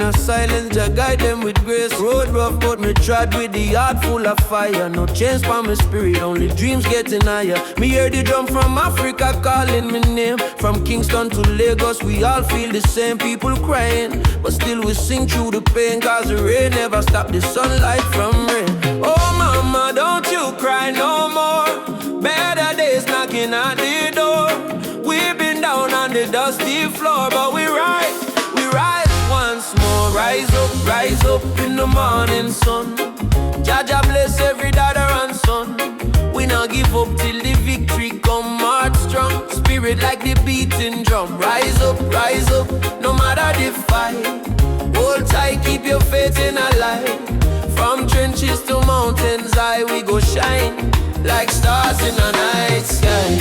a silence, Jah guide them with grace. Road rough, but me trod with the heart full of fire. No change for my spirit, only dreams getting higher. Me hear the drum from Africa calling me name. From Kingston to Lagos, we all feel the same. People crying, but still we sing through the pain. Cause the rain never stop the sunlight from rain. Oh mama, don't you cry no more. Better days knocking at the door. We've been down on the dusty floor, but we rise once more. Rise up in the morning sun. Jah Jah bless every daughter and son. We not give up till the victory come. March strong, spirit like the beating drum. Rise up, no matter the fight. Hold tight, keep your faith in a light. From trenches to mountains high, we go shine like stars in the night sky.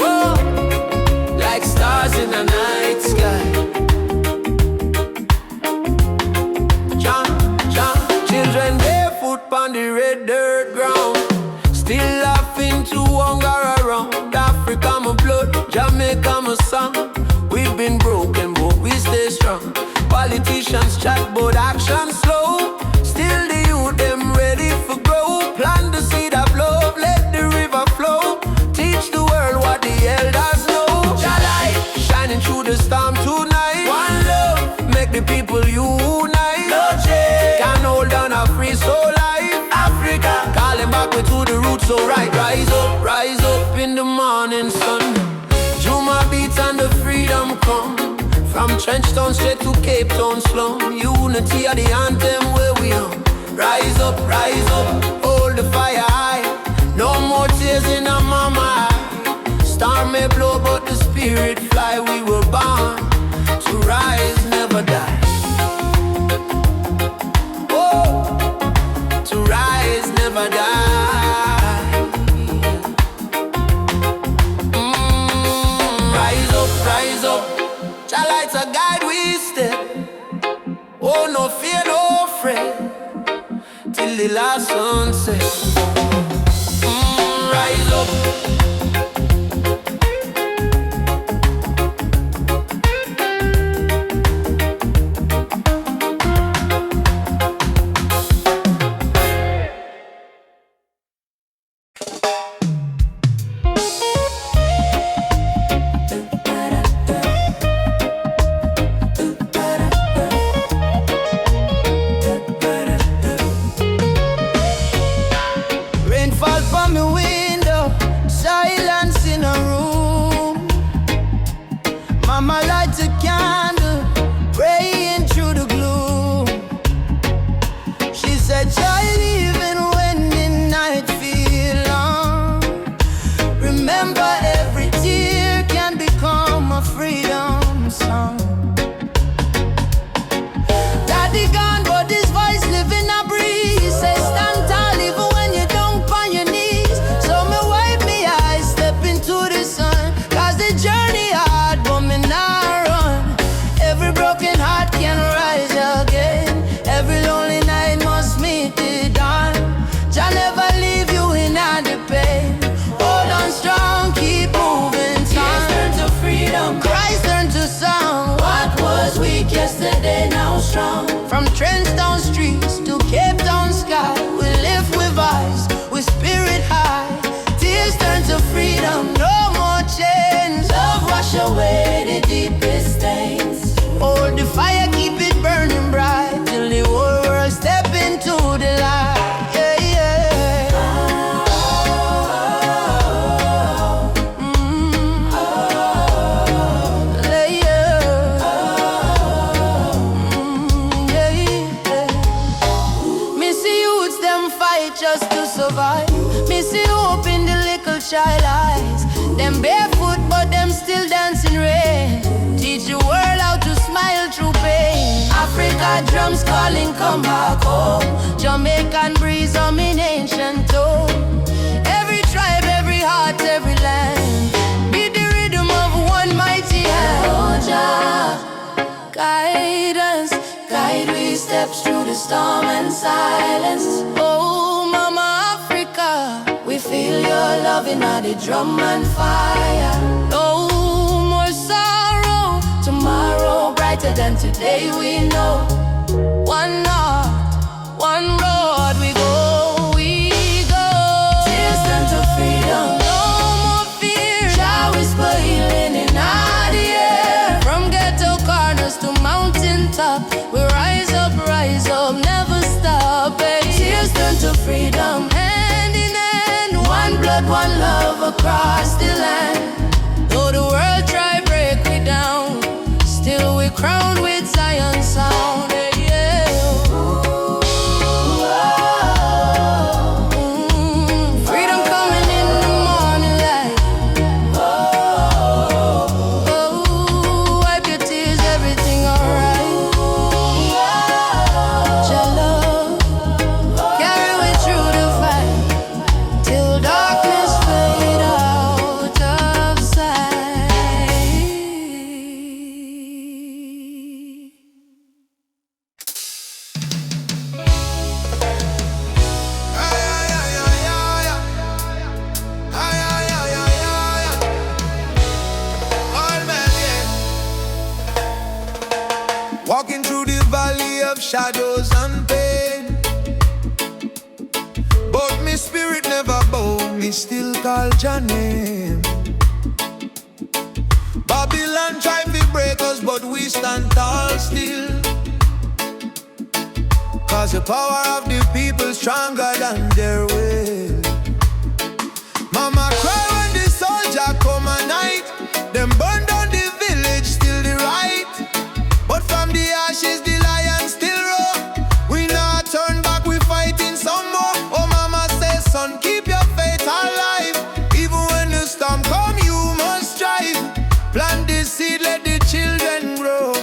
Whoa, like stars in the night sky. Children barefoot on the red dirt ground, still laughing to hunger around. Africa my blood, Jamaica my song. We've been broken but we stay strong. Politicians chat but action slow. Still the youth them ready for grow. Plant the seed of love, let the river flow. Teach the world what the elders know. Jah light shining through the storm tonight. One love, make the people unite. No change can hold on a free soul life. Africa calling back we to the roots. So rise up in the morning sun. Juma beats and the freedom come. From Trenchtown straight to Cape Town slum. Unity are the anthem where we are. Rise up, hold the fire high. No more tears in our mama eye. Storm may blow but the spirit fly. We were born to rise, never die. Oh, to rise, never die. Rise up. Jah lights a guide we step. Oh, no fear, no fret, till the last sunset. Rise up. From Trenchtown streets to Cape Town sky, we live with eyes, with spirit high. Tears turn to freedom, no more chains. Love wash away the deepest stains. Hold the fire, keep it burning bright, till the whole world step into the light. Child eyes, them barefoot but them still dancing rain. Teach the world how to smile through pain. Africa drums calling, come back home. Jamaican breeze on in ancient tone. Every tribe, every heart, every land. Beat the rhythm of one mighty hand. Oh Jah, guide us, guide we steps through the storm and silence. Oh Mama Africa, we feel your love in the drum and fire. No more sorrow, tomorrow bright better than today we know. One heart, one road we go, we go. Tears turn to freedom, no more fear. Shall whisper healing in our air. From ghetto corners to mountain top, we rise up, never stop. Tears turn to freedom, hand in hand. One blood, one love across the land. Though the world try break me down, still we crowned with Zion sound. Freedom coming in the morning light. Wipe your tears, everything alright. Your love carry me through the fight till darkness fade out of sight. Walking through the valley of shadows and pain, but me spirit never bow, me still call your name. Babylon try to break us, but we stand tall still. Cause the power of the people stronger than their will. Mama cry when the soldier come at night. Them burn down the village, still the right. But from the ashes the lion still roar. We not turn back, we fighting some more. Oh mama says, son, keep your faith alive. Even when the storm come, you must strive. Plant the seed, let the children grow.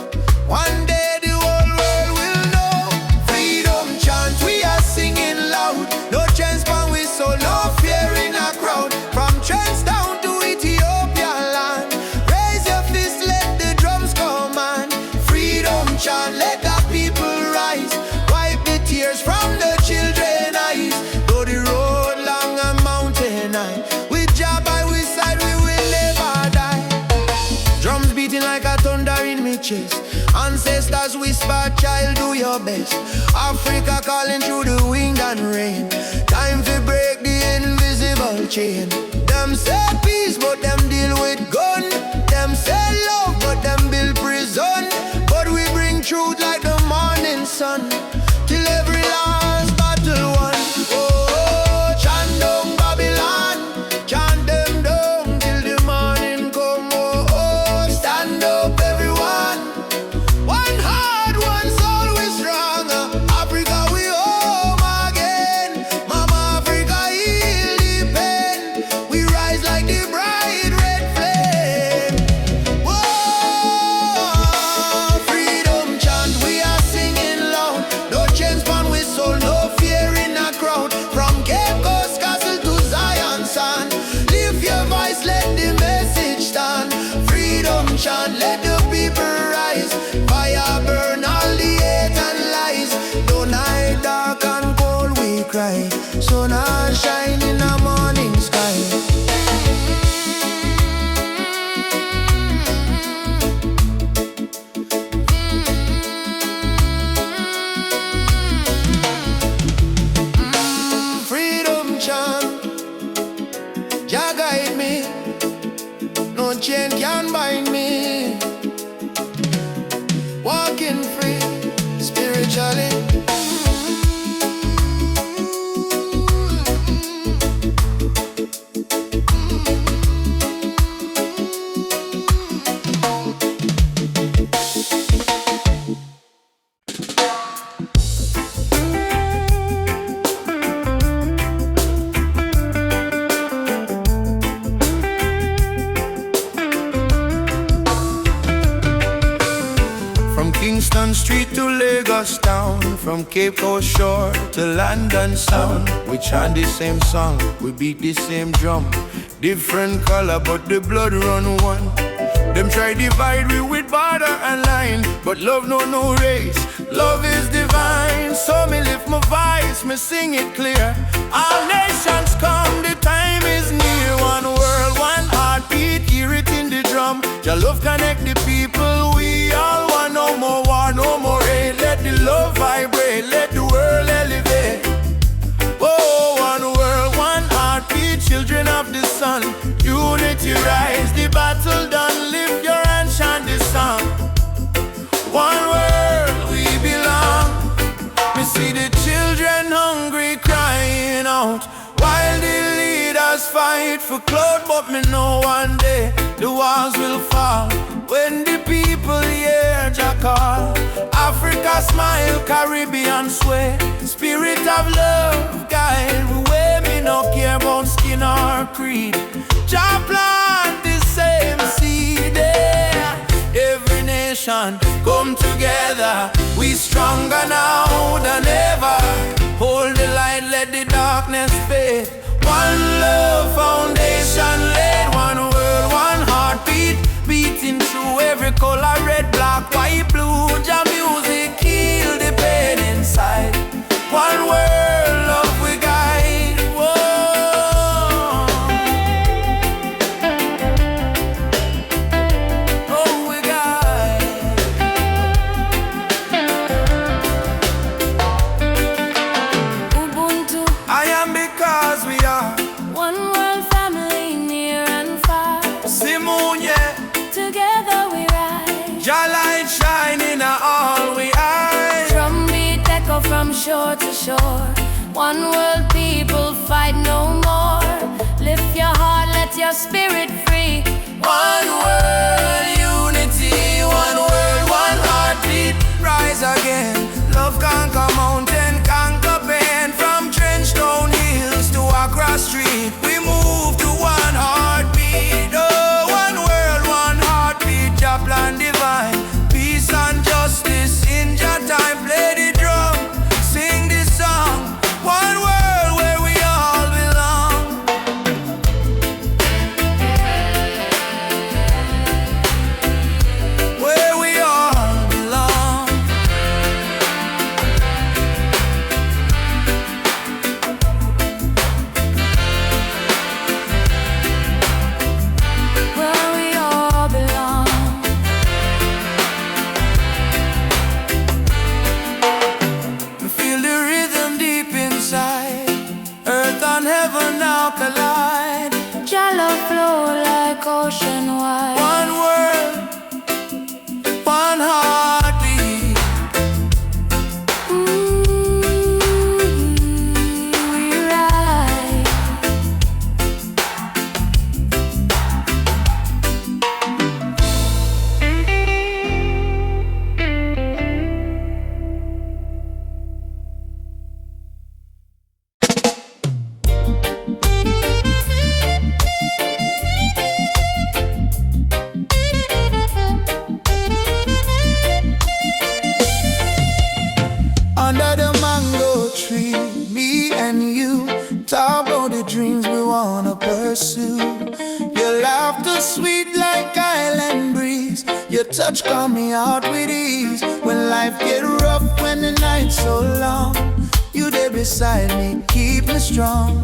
One day the whole world will know. Freedom chant, we are singing loud. No transplant, we so no fear in a crowd. From Trents down to Ethiopia land. Raise your fist, let the drums command. Freedom chant, let the people rise. Wipe the tears from the children's eyes. Though the road long and mountain high, with Jah by we side we will never die. Drums beating like a thunder in me chest. Ancestors whisper, child, do your best. Africa calling through the wind and rain. Time to break the invisible chain. Them say peace, but them deal with gun. Them say love, but them build prison. But we bring truth like the morning sun, till every last battle won. Oh, chant down Babylon, chant them down till the morning come. Oh, oh, stand up everyone. One heart, one soul, we stronger. Africa, we home again. Mama Africa, heal the pain. We rise like the bright red flame. Whoa, freedom chant, we are singing loud. No chains pan we soul, no fear in a crowd. From Cape Coast Castle to Zion Sand, lift your voice, let the message stand. Freedom chant, let the people rise. Fire burn all the hate and lies. Though night dark and cold we cry, sun and shine in the morning sky. Freedom chant, Jah guide me. No chain can bind me. Walking free, spiritually. Kingston Street to Lagos town, from Cape Coast shore to London sound. We chant the same song, we beat the same drum. Different color but the blood run one. Them try divide we with border and line, but love no race, love is divine. So me lift my voice, me sing it clear. All nations come, the time is near. One world, one heartbeat, hear it in the drum. Your love connect the people, we all want no more. vibrate, let the world elevate. Oh, one world, one heartbeat, children of the sun. Unity rise, the battle done. Lift your hand, chant this song. One world, we belong. Me see the children hungry, crying out, while the leaders fight for clout. But me know one day the walls will fall when the people hear Jah call. Africa smile, Caribbean sway, spirit of love guide the way. Me no care about skin or creed. Jah plant the same seed there. Every nation come together, we stronger now than ever. Hold the light, let the darkness fade. One love foundation laid. One world, one heartbeat, beating through every color, red, black, white, blue. Jah music heal the pain inside. One world, love we guide. Whoa. Oh, we guide. Ubuntu, I am because we are one world family, near and far. Simunye. Together we rise. Jah light shining on all we eyes. Drumbeat echo from shore to shore. One world, people fight no more. Lift your heart, let your spirit free. One world, unity. One world, one heartbeat. Rise again. Love conquer mountain, conquer pain. From Trenchtown hills to Accra street, we move to one heartbeat. Oh, one world, one heartbeat. Jah plan divine, peace and justice in Jah time. Play the drum, sing this song. One world where we all belong. Where we all belong. Where we all belong. We feel the rhythm deep inside. Earth and heaven now collide. Jah love flow like ocean wide. One world, one heartbeat. We ride. Under the mango tree, me and you talk about the dreams we wanna pursue. Your laughter sweet like island breeze. Your touch calm me out with ease. When life get rough, when the night's so long, you there beside me, keep me strong.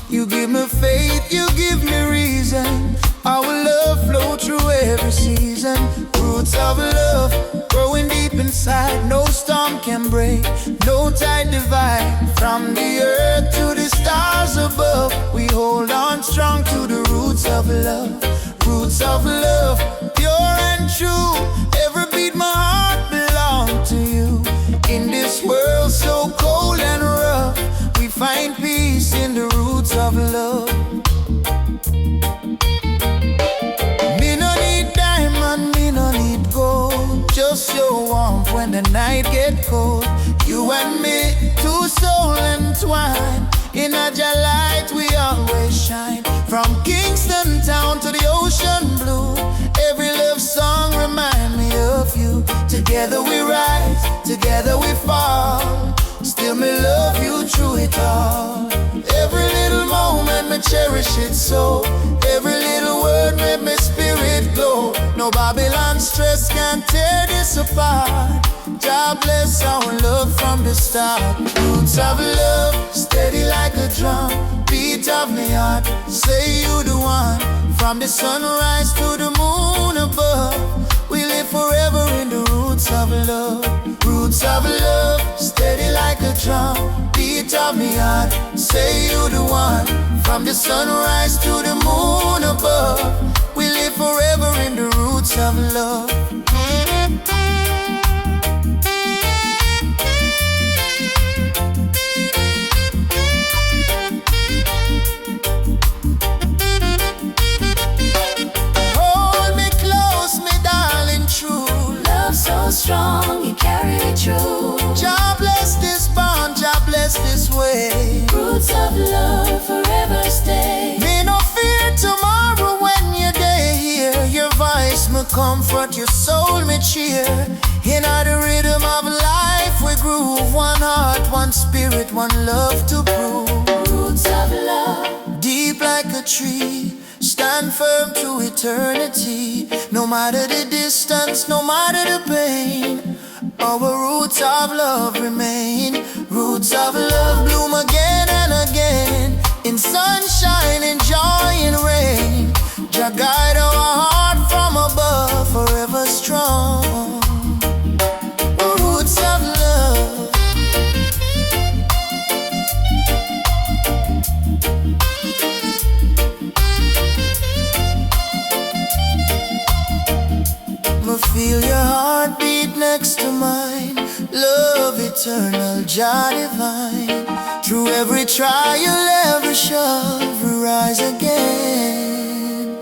You give me faith, you give me reason. Our love flow through every season. Roots of love growing deep inside. No storm can break, no tide divide. From the earth to the stars above, we hold on strong to the roots of love. Roots of love, pure and true. Every beat my heart belongs to you. In this world so cold and rough, we find peace in the roots of love. Me no need diamond, me no need gold. Just your warmth when the night get cold. You and me, two soul entwined. In a Jah light we always shine. From Kingston town to the ocean blue, every love song remind me of you. Together we rise, together we fall. Still me love you through it all. Every little moment me cherish it so. Every little word made me spirit glow. No Babylon stress can tear this apart. God bless our love from the start. Roots of love, steady like a drum. Beat of me heart, say you the one. From the sunrise to the moon above, we live forever in the roots roots of love. Roots of love, steady like a drum. Beat of me heart, say you the one. From the sunrise to the moon above, we live forever in the roots of love. Hold me close, me darling, true. Love so strong, you carry it through. Jah bless this bond, Jah bless this way. Roots of love forever stay. Me no fear tomorrow when you're day here. Your voice me comfort, your soul me cheer. In the rhythm of life we groove. One heart, one spirit, one love to prove. Roots of love, Deep like a tree, stand firm to eternity. No matter the distance, no matter the pain, our roots of love remain. Roots of love bloom again and again, in sunshine, in joy, in rain. Jah guide our heart from above, forever strong. Roots of love. Me feel your heartbeat next to mine. Love eternal, Jah divine. Through every trial, every shove, we rise again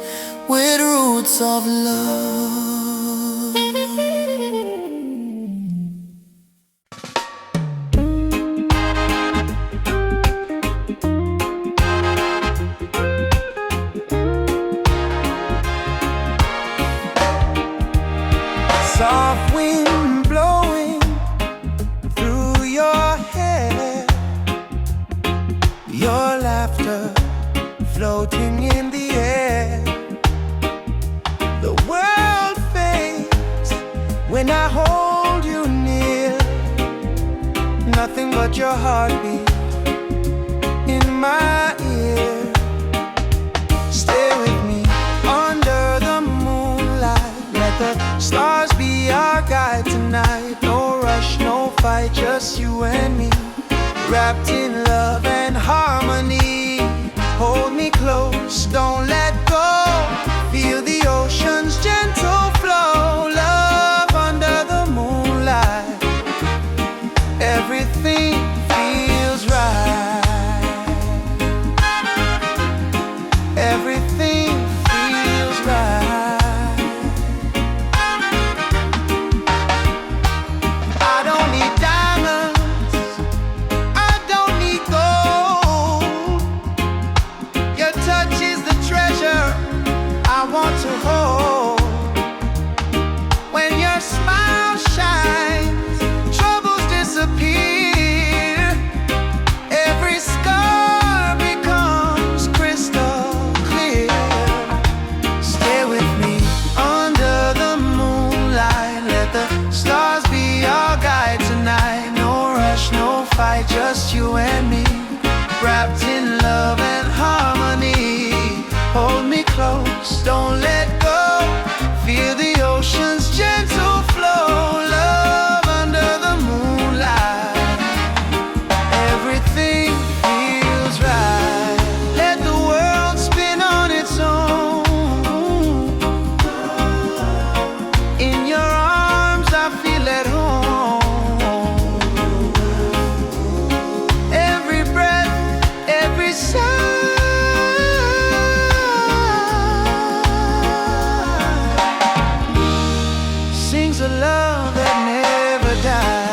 with roots of love. Soft wind blowing through your hair, your laughter floating in the air. The world fades when I hold you near. Nothing but your heartbeat in my ear. Stay with me under the moonlight. Let the stars be our guide tonight. No rush, no fight, just you and me, wrapped in love and harmony. Hold me close, don't let go. Feel the ocean's gentle flow. Love under the moonlight. Everything feels right. Everything feels right. I don't need diamonds, I don't need gold. Your touch is the treasure I want to hold. When your smile shines, troubles disappear. Every scar becomes crystal clear. Stay with me under the moonlight. Let the stars be our guide tonight. No rush, no fight, just you and me, wrapped in love and harmony. Hold me close, don't let go. Feel the ocean's gentle flow. Love under the moonlight. Everything feels right. Let the world spin on its own. In your arms I feel at home. Every breath, every sigh sings a love that never dies.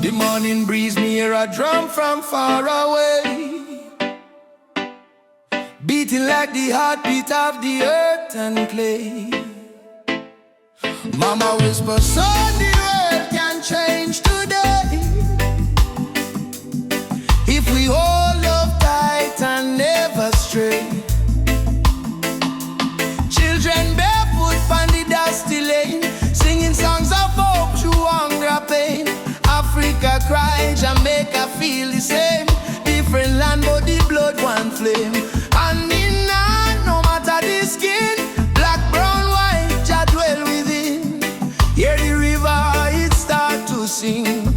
The morning breeze, me hear a drum from far away. like the heartbeat of the earth and clay. Mama whisper, son, the world can change today if we all love tight and never stray. Children barefoot on the dusty lane, singing songs of hope through hunger pain. Africa cry, Jamaica feel the same. Different land but the blood one flame. And in hand, no matter the skin, black, brown, white, Jah dwell within. Hear the river, it start to sing.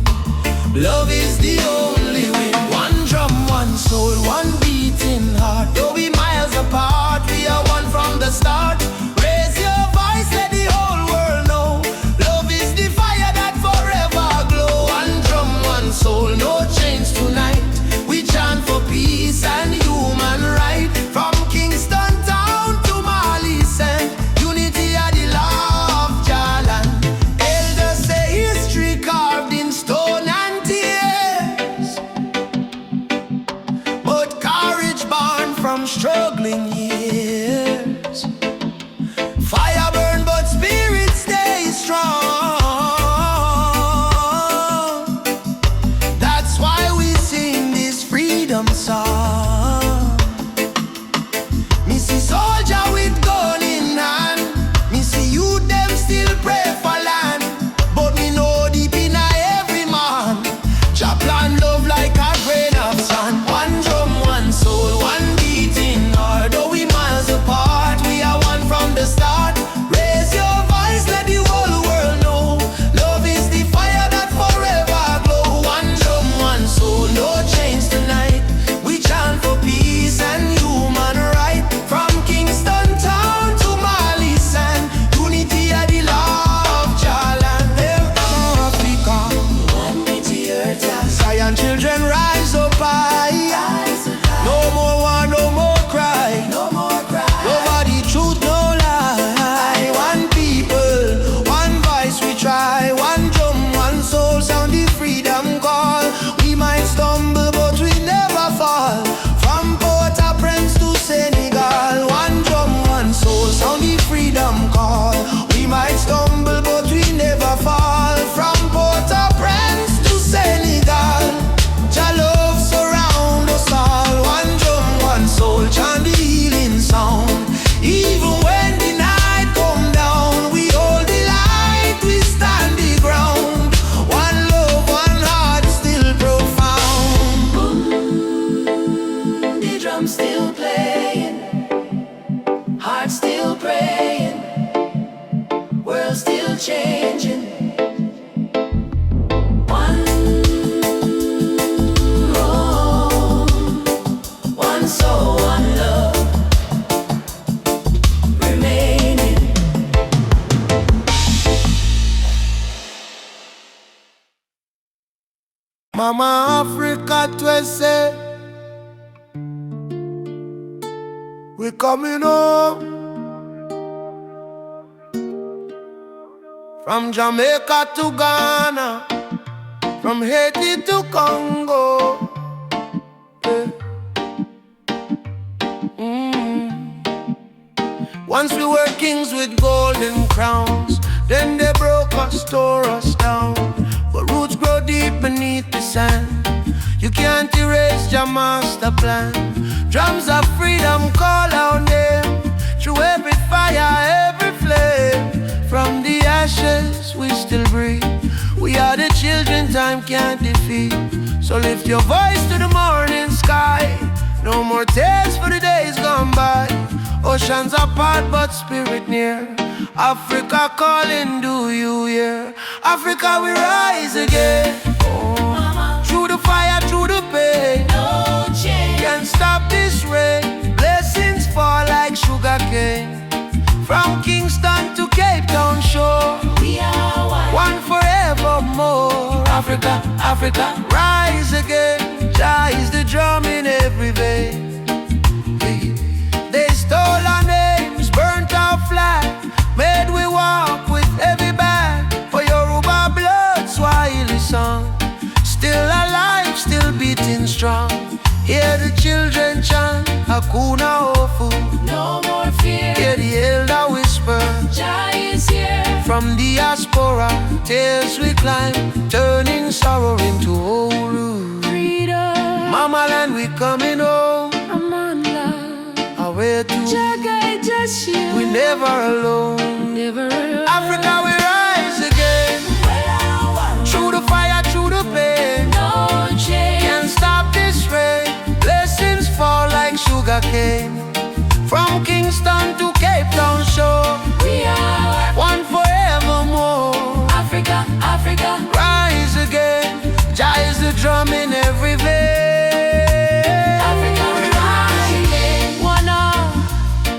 Love is the only way. One drum, one soul, one beating heart. Though we miles apart, we are one from the start. Raise your voice, let the whole world know. Love is the fire that forever glow. One drum, one soul, no change tonight. We chant for peace and human right. From Kingston town to Marley sent, unity are the law of Jalan. Elders say history carved in stone and tears, but courage born from struggling years. Fire burn but spirit stay strong. That's why we sing this freedom song. Me see soldier with gun in hand, me see youth them still pray for land. But me know deep in every man, Jah plan love like a grain of sand. One drum, one soul, one beating heart. Though we miles apart, we are one from the start. Raise your voice, let the whole world know. Love is the fire that forever glow. One drum, one soul, no change tonight. We chant for peace and human right. From Kingston town to Marley sand, unity are the law of Jalan. Africa, one with the earth. Zion children rise up high. No more war, no more cry. No more cry. Nobody truth, no lie. One people, one voice we try. One drum, one soul, sound the freedom call. We might stumble, but we never fall. From Port-au-Prince to Senegal. One drum, one soul, sound the freedom call. We might stumble, but we never fall. From Port-au-Prince to Senegal. Jah love surround us all. One drum, one soul, chant the healing sound. Even when the night come down, we hold the light, we stand the ground. One love, one heart, still profound. The drum still playing, heart still praying, world still changing. One home, one soul, one love remaining. Mama Africa twese, we coming home. From Jamaica to Ghana, from Haiti to Congo. Yeah. Once we were kings with golden crowns, then they broke us, tore us down. But roots grow deep beneath the sand. You can't erase your master plan. Drums of freedom call our name through every fire, every flame. From the ashes we still breathe. We are the children time can't defeat. So lift your voice to the morning sky. No more tears for the days gone by. Oceans apart but spirit near. Africa calling, do you hear? Africa we rise again. Oh. Through the fire, through the pain. No change. Can't stop this rain. Blessings fall like sugar cane. From Kingston to Cape Town shore, we are one forevermore. Africa, Africa, rise again. Jah is the drum in every vein. They stole our names, burnt our flag, made we walk with heavy bag. For Yoruba blood, Swahili song, still alive, still beating strong. Hear the children chant, Hakuna Hofu. From diaspora, tears we climb, turning sorrow into Uhuru. Freedom, Mama land, we coming home. Amanda, Away to Jagai, just you. we never alone. Never alone. Africa, we rise again. Through the fire, through the pain. No change. Can't stop this rain. Blessings fall like sugar cane. From Kingston to Cape Town shore, We are one forevermore. Africa, Africa. Rise again. Jah is the drum in every vein. Africa, we rise again. One arm,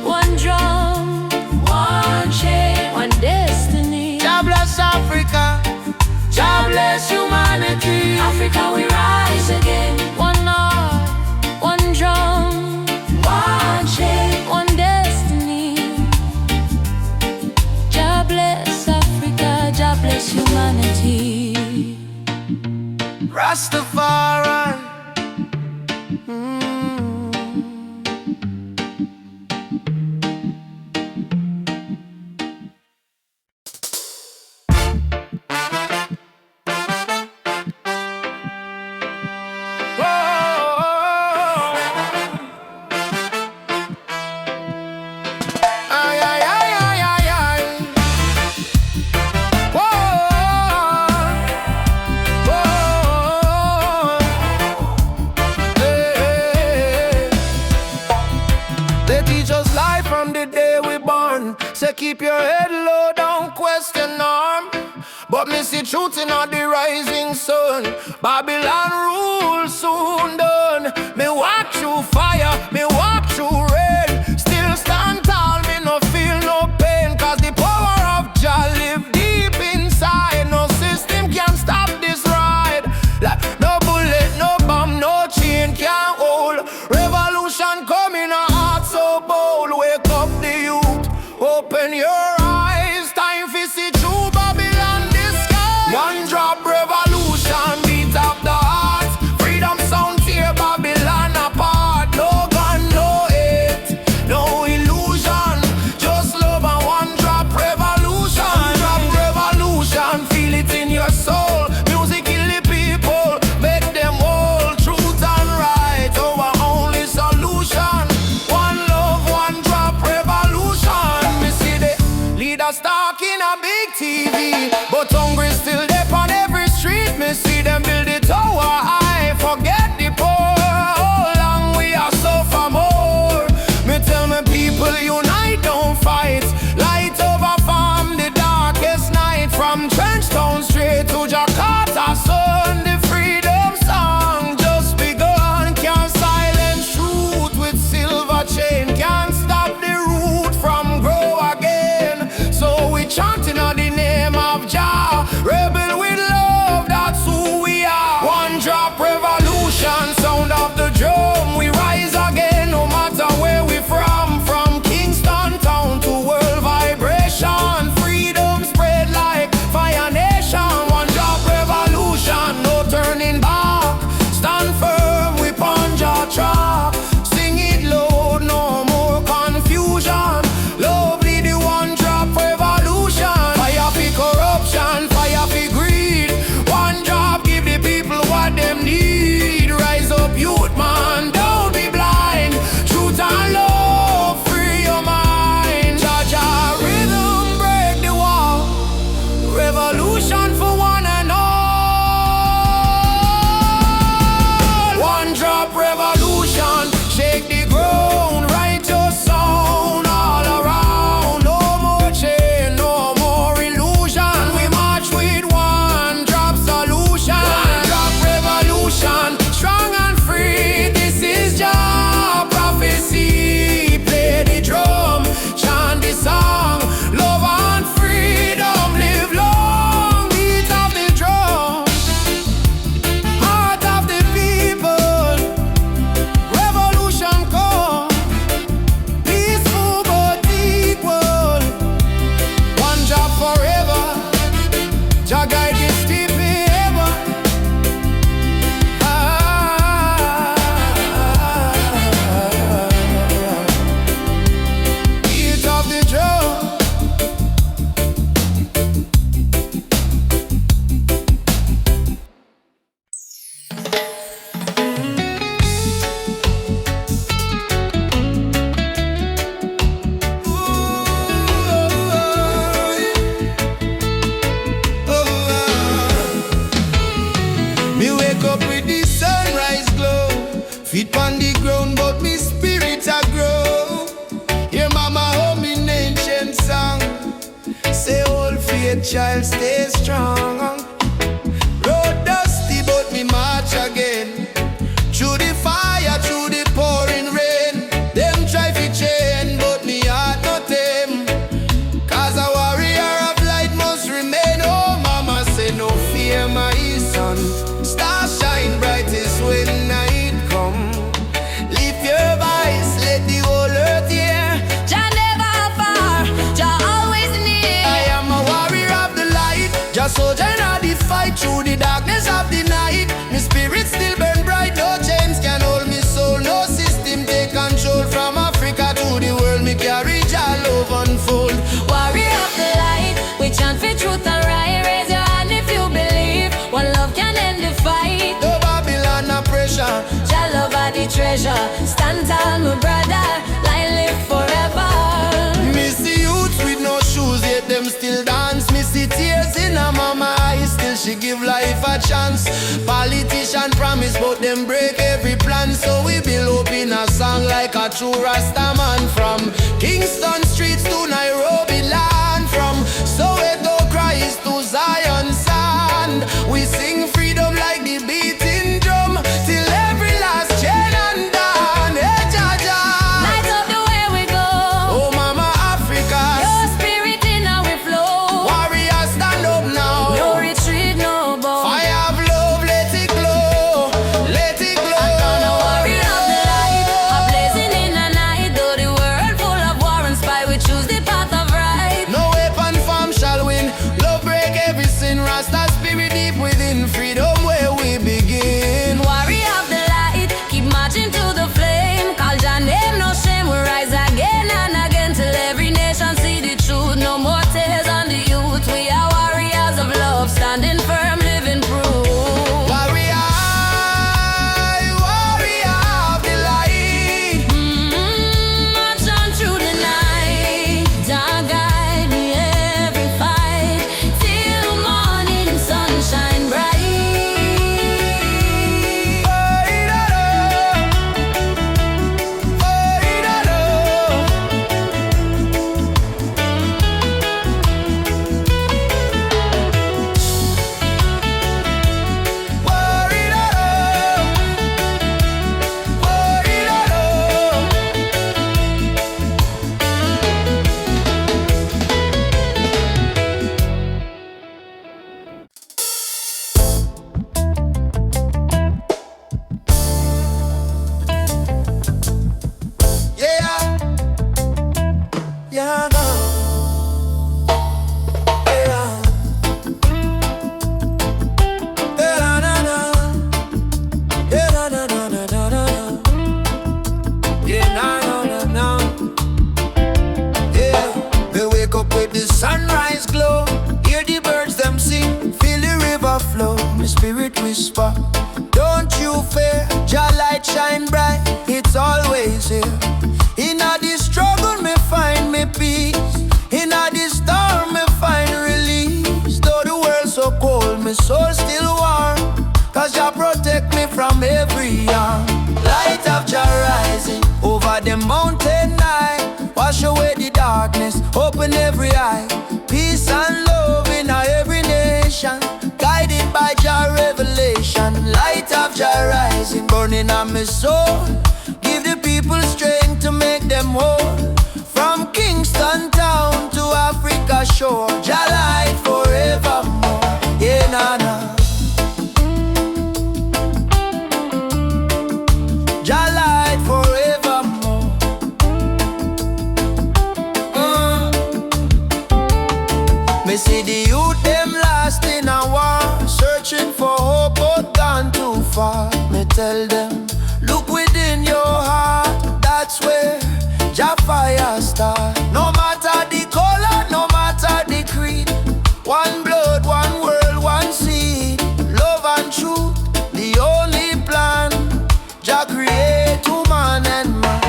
one drum, one chain, one destiny. Jah bless Africa. Jah bless humanity. Africa, we rise again. One arm, one drum, one chain, one destiny. Jah bless Africa, Jah bless humanity. Rastafari. Say keep your head low, don't question norm. But me see truth in all the rising sun. Babylon rule soon done. Me walk through fire, me walk through rain. Still stand tall, me no feel no pain. Cause the power of Jah live deep inside. No system can stop this ride. Like no bullet, no bomb, no chain can hold. Revolution coming, a heart so bold. Wake up the youth, open your eyes. Time for see true Babylon disguise. One drop revolution, beat up the hearts. Freedom sound tear Babylon apart. No gun, no hate, no illusion. Just love and one drop revolution. One drop revolution, feel it in your soul. Music kill the people, make them whole. Truth and right, our only solution. One love, one drop revolution. Me see the child, stay strong. Road dusty, but me march again. Through the fire, through the pouring rain. Them try to chain, but me heart not them. Cause a warrior of light must remain. Oh, mama say no fear, my son. Star shine brightest when night come. Lift your voice, let the whole earth hear. Jah never far, Jah always near. I am a warrior of the light. Just soldier in the fight through the darkness of the night. My spirit still burn bright. No chains can hold me soul. No system take control. From Africa to the world, me carry Jah love unfold. Warrior of the light, we chant for truth and right. Raise your hand if you believe. One love can end the fight. No Babylon, no pressure. Jah love are the treasure. Stand tall, my brother. Light live forever. Me see youths with no shoes, yet them still dance. Me see tears in her mama eyes, still she give life a chance. Politician promise, but them break every plan. So we build up in a song like a true Rasta man. From Kingston streets to Nairobi land, from Soweto cries to Zion sand. We sing freedom like the beating drum, till every last chain undone. Hey, Jah Jah, Light up the way we go. oh mama Africa, Your spirit in our flow. warriors stand up now. No retreat, no bow. Fire of love, let it glow, let it glow. I'm a warrior of the light, a blazing in the night. Though the world full of war and spy, we choose the path of right. No weapon form shall win. Love break every sin. Rasta spirit deep within. Freedom where we begin. Warrior of the light, keep marching to the flame. Call Jah name, no shame. We rise again and again till every nation see the truth. No more tears on the youth. We are warriors of love, standing firm, living proof. Warrior, warrior of the light. March on through the night. Jah guide me every fight till morning sunshine bright. Yeah, yeah, no. Yeah, yeah, na, na. Yeah, na, na, na, na, na, na. Yeah, na, na, na, na. Yeah, we wake up with the sunrise glow. Hear the birds them sing, feel the river flow. My spirit whisper, don't you fear. Jah light shine bright, it's always here. In a the struggle me find me peace. In a the storm me find release. Though the world so cold, my soul still warm. Cause Jah protect me from every harm. Light of Jah rising over the mountain night. Wash away the darkness, open every eye. Peace and love in every nation. Guided by Jah revelation. Light of Jah rising, burning on my soul. Give the people strength to make them whole. From Kingston town to Africa shore. Jah light forevermore. Yeah, na na. Jah light forevermore. Me see the youth them lost in a war, searching for hope but gone too far. Me tell them, look within your heart, that's where Jah fire start. No matter the color, no matter the creed, one blood, one world, one seed. Love and truth, the only plan. Jah create woman and man.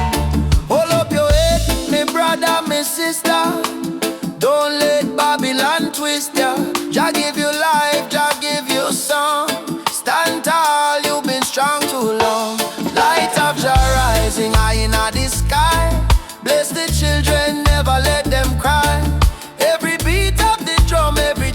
Hold up your head, me brother, me sister. Don't let Babylon twist ya. Jah give you life, Jah give you song. Stand tall, you've been strong too long. Light of Jah rising high in the sky. Bless the children, never let them cry. Every beat of the drum, every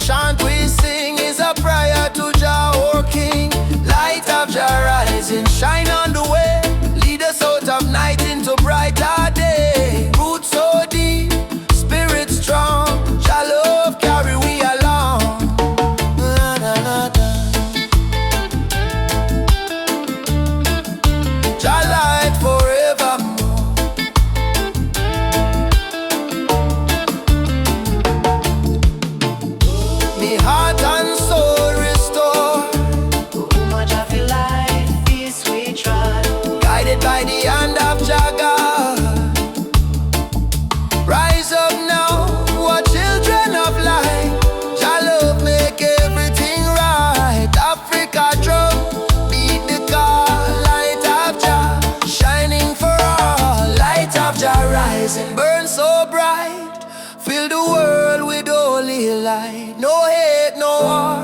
light, no hate, no war,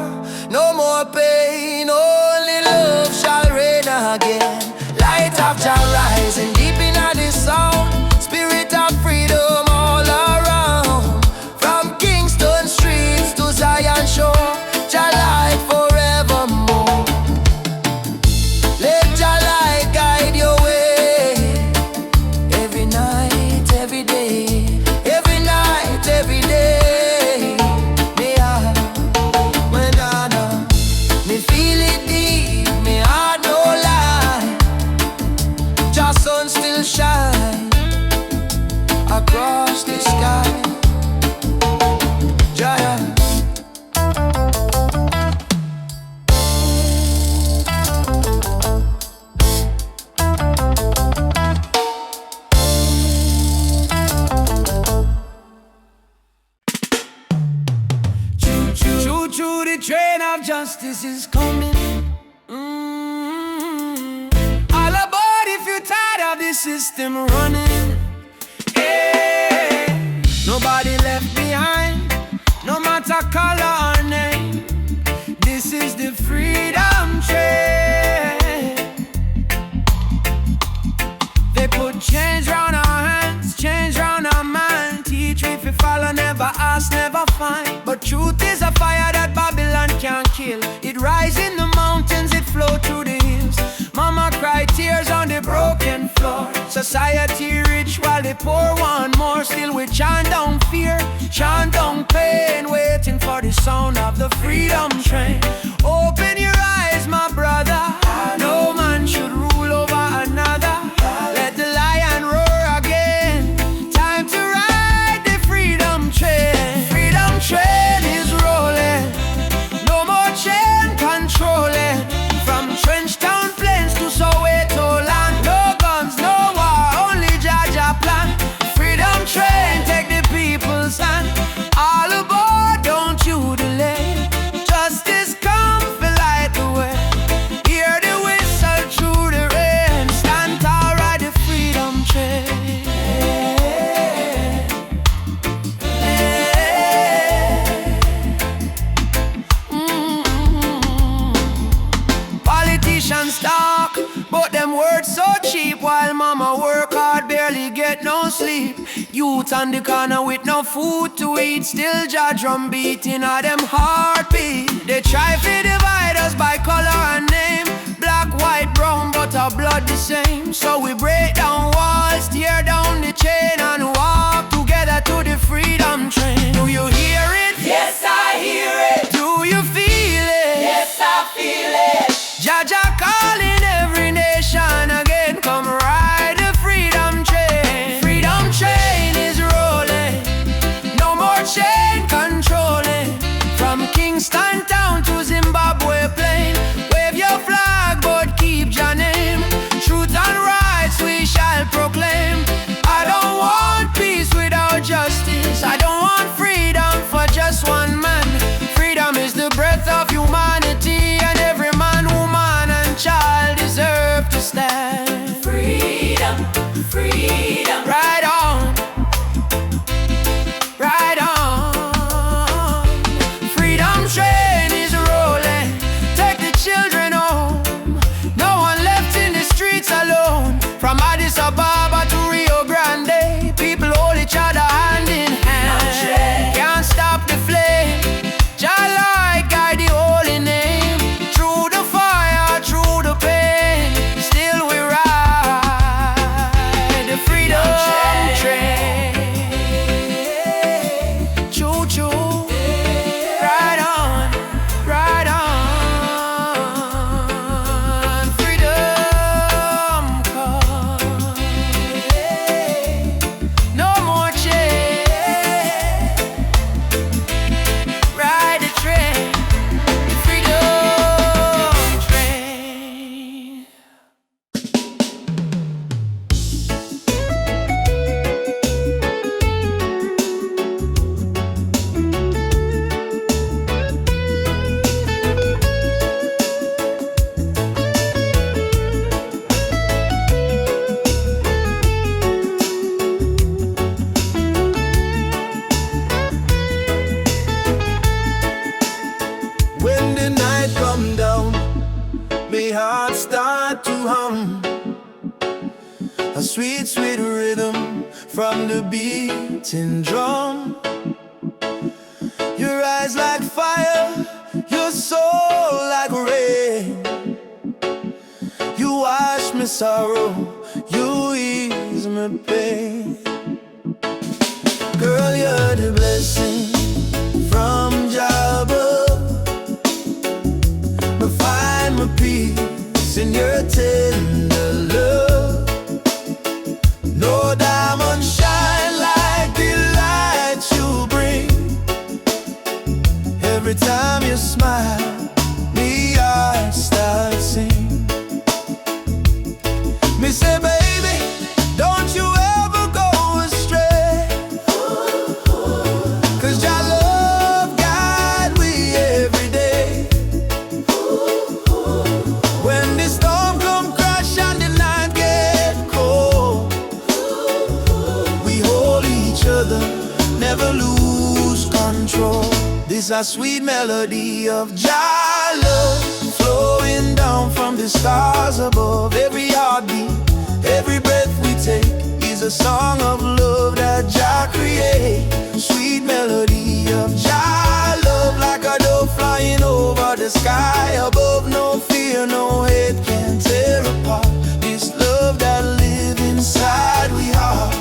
no more pain, only love shall reign again. Light of Jah rising deep in the sound, spirit of freedom all around. From Kingston streets to Zion shore, Jah light forevermore. Let Jah light guide your way, every night, every day, every night, every day. Me heart, when I know, me feel it deep, me heart no lie. Jah sun still shine across the sky. Jah. Choo-choo, the train of justice is coming. All aboard if you're tired of the system running. Hey, nobody left behind, no matter color or name. This is the freedom train. They put change round our hands, change round our mind. Teach we if you follow, never ask, never find. But truth is a fire that Babylon can't kill. It rise in the mountains, it flow through the hills. Mama cry tears on the broken floor. Society rich while the poor want more. Still we chant down fear, chant down pain, waiting for the sound of the freedom train. Open your eyes, my brother. No man should rule over another. Let the lion roar again. Time to ride the freedom train. Freedom train is rolling. No more chain controlling. From Trenchtown Plains to Soweto land. No guns, no war, only Jah plan. Freedom train, take the people's hand. All aboard, don't you delay. Justice come for light the way. Hear the whistle through the rain. Stand tall, ride the freedom train. Politicians talk, but them words so cheap. While mama work hard, barely get no sleep. Youth on the corner with no food to eat. Still Jah drum beating at them heartbeat. They try to divide us by color and name. Black, white, brown, but our blood the same. So we break down walls, tear down the chain, and walk together to the freedom train. Do you hear it? Yes, I hear it. Do you feel it? Yes, I feel it. Jah calling every nation again. Come ride the freedom train. Freedom train is rolling. No more chain controlling. From Kingston town to Zimbabwe plain. Wave your flag but keep your name. Truth and rights we shall proclaim. I don't want sweet, sweet rhythm from the beating drum. Your eyes like fire, your soul like rain. You wash me sorrow, you ease my pain. Girl, you're the blessing from Jah above. I find my peace in your tender love. No diamond shine like the light you bring. Every time you smile, me heart starts sing. Me say, baby, don't you ever go astray, 'cause Jah love guide we every day. When the storm come crash and the night get cold, we hold each other, never lose control. This a sweet melody of Jah love, flowing down from the stars above. Every heartbeat, every breath we take is a song of love that Jah create. Sweet melody of Jah love, like a dove flying over the sky above. No fear, no hate can tear apart this love that live inside we heart.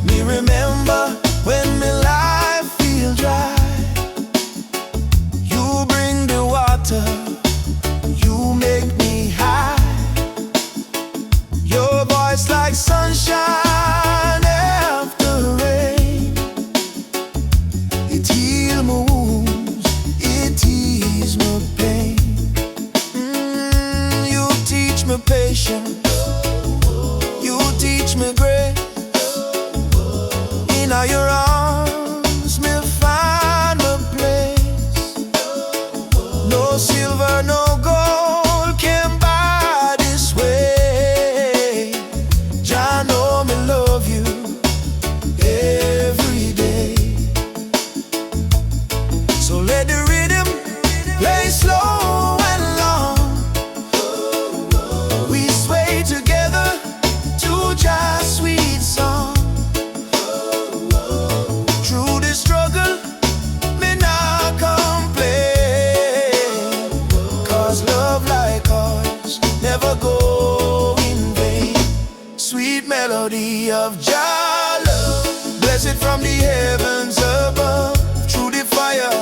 Me remember when me life feel dry, you bring the water, you make me high. Your voice like sunshine after rain. It heal my wounds, it ease my pain. You teach me patience, you teach me grace. In all your arms me find my place. No silver, no gold can buy this way. Jah know me love you every day. So let the rhythm play slow and long. We sway together to Jah's sweet song. Through the struggle, me not complain, 'cause love like ours never go in vain. Sweet melody of Jah love, blessed from the heavens above. Through the fire,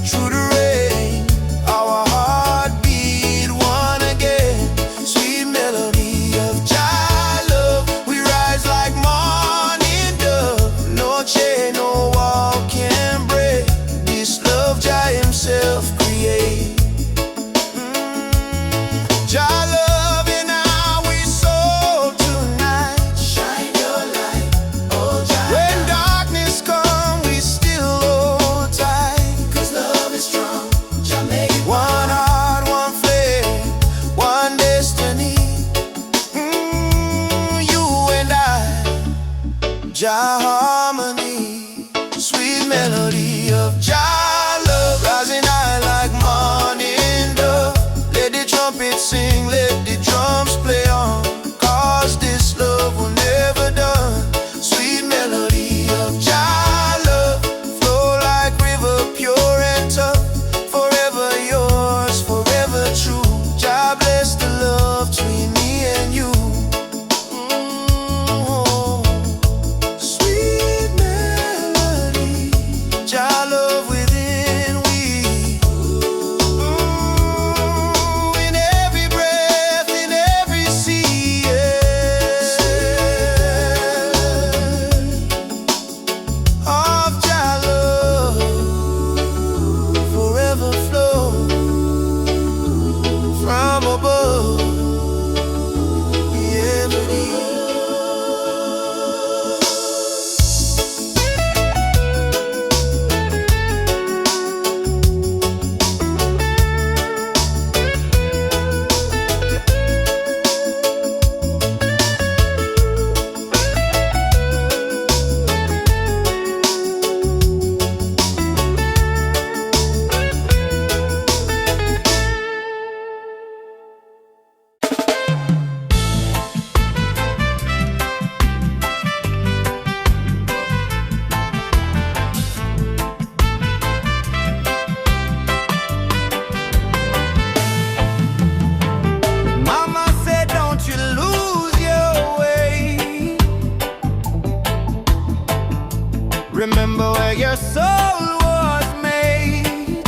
through the rain, our heart beat one again. Sweet melody of Jah love, we rise like morning dove. No chain, no wall can break this love Jah himself create. Jah love in our soul tonight. Shine your light, oh Jah. When darkness come, we still hold tight, 'cause love is strong. Jah make it one heart, one flame, one destiny. You and I, Jah harmony. Sweet melody of Jah love, rising high like morning dove. Let the trumpet sing, let the drums play on, 'cause this love will never done. Sweet melody of Jah love, flow like river, pure and tough. Forever yours, forever true. Jah bless the love between me and you. Sweet melody, Jah love within Remember where your soul was made.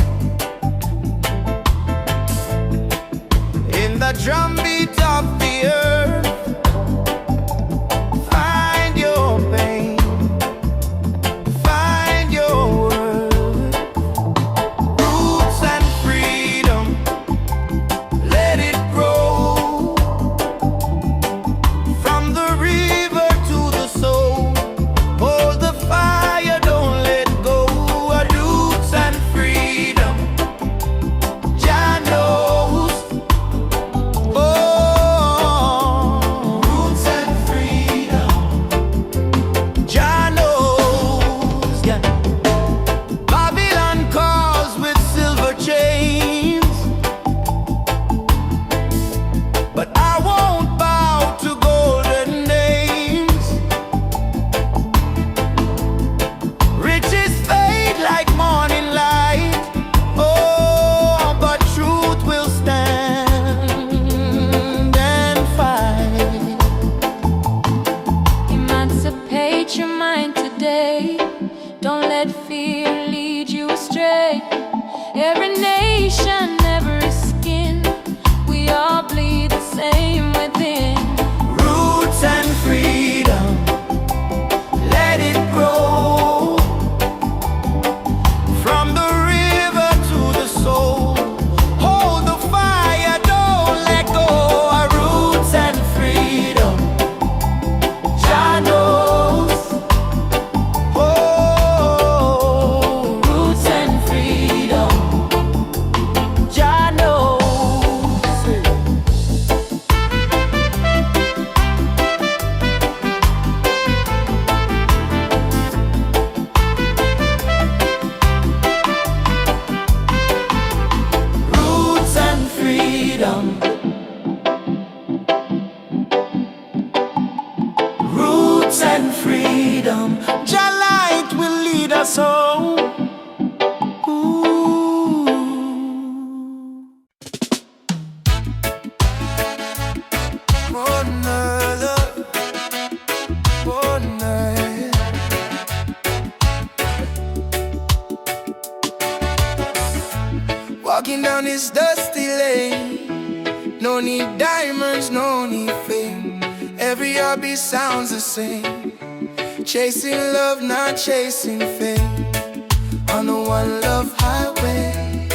In the drumbeat of the earth, find your pain, find your worth. Roots and freedom, let it grow. From the river to the soul, hold the fire, don't let go. Roots and freedom, Jah knows. Oh, roots and freedom, Jah knows. Yeah. Babylon calls with silver chains, but I won't bow to golden names. Riches fade like morning light. Oh, but truth will stand and fight. Emancipate your mind today. Don't let fear lead you astray. Every nation, every skin, we all bleed the same within. Roots and freedom, let it grow. From the river to the soul, hold the fire, don't let go. Our roots and freedom, Jah knows. Oh, roots and freedom, Jah knows. Roots and freedom, roots and freedom, Jah light will lead us home. Ooh. One night, one night. Walking down this dusty lane, no need diamonds, no need fame. Every heartbeat sounds the same. Chasing love, not chasing fame. On the one love highway,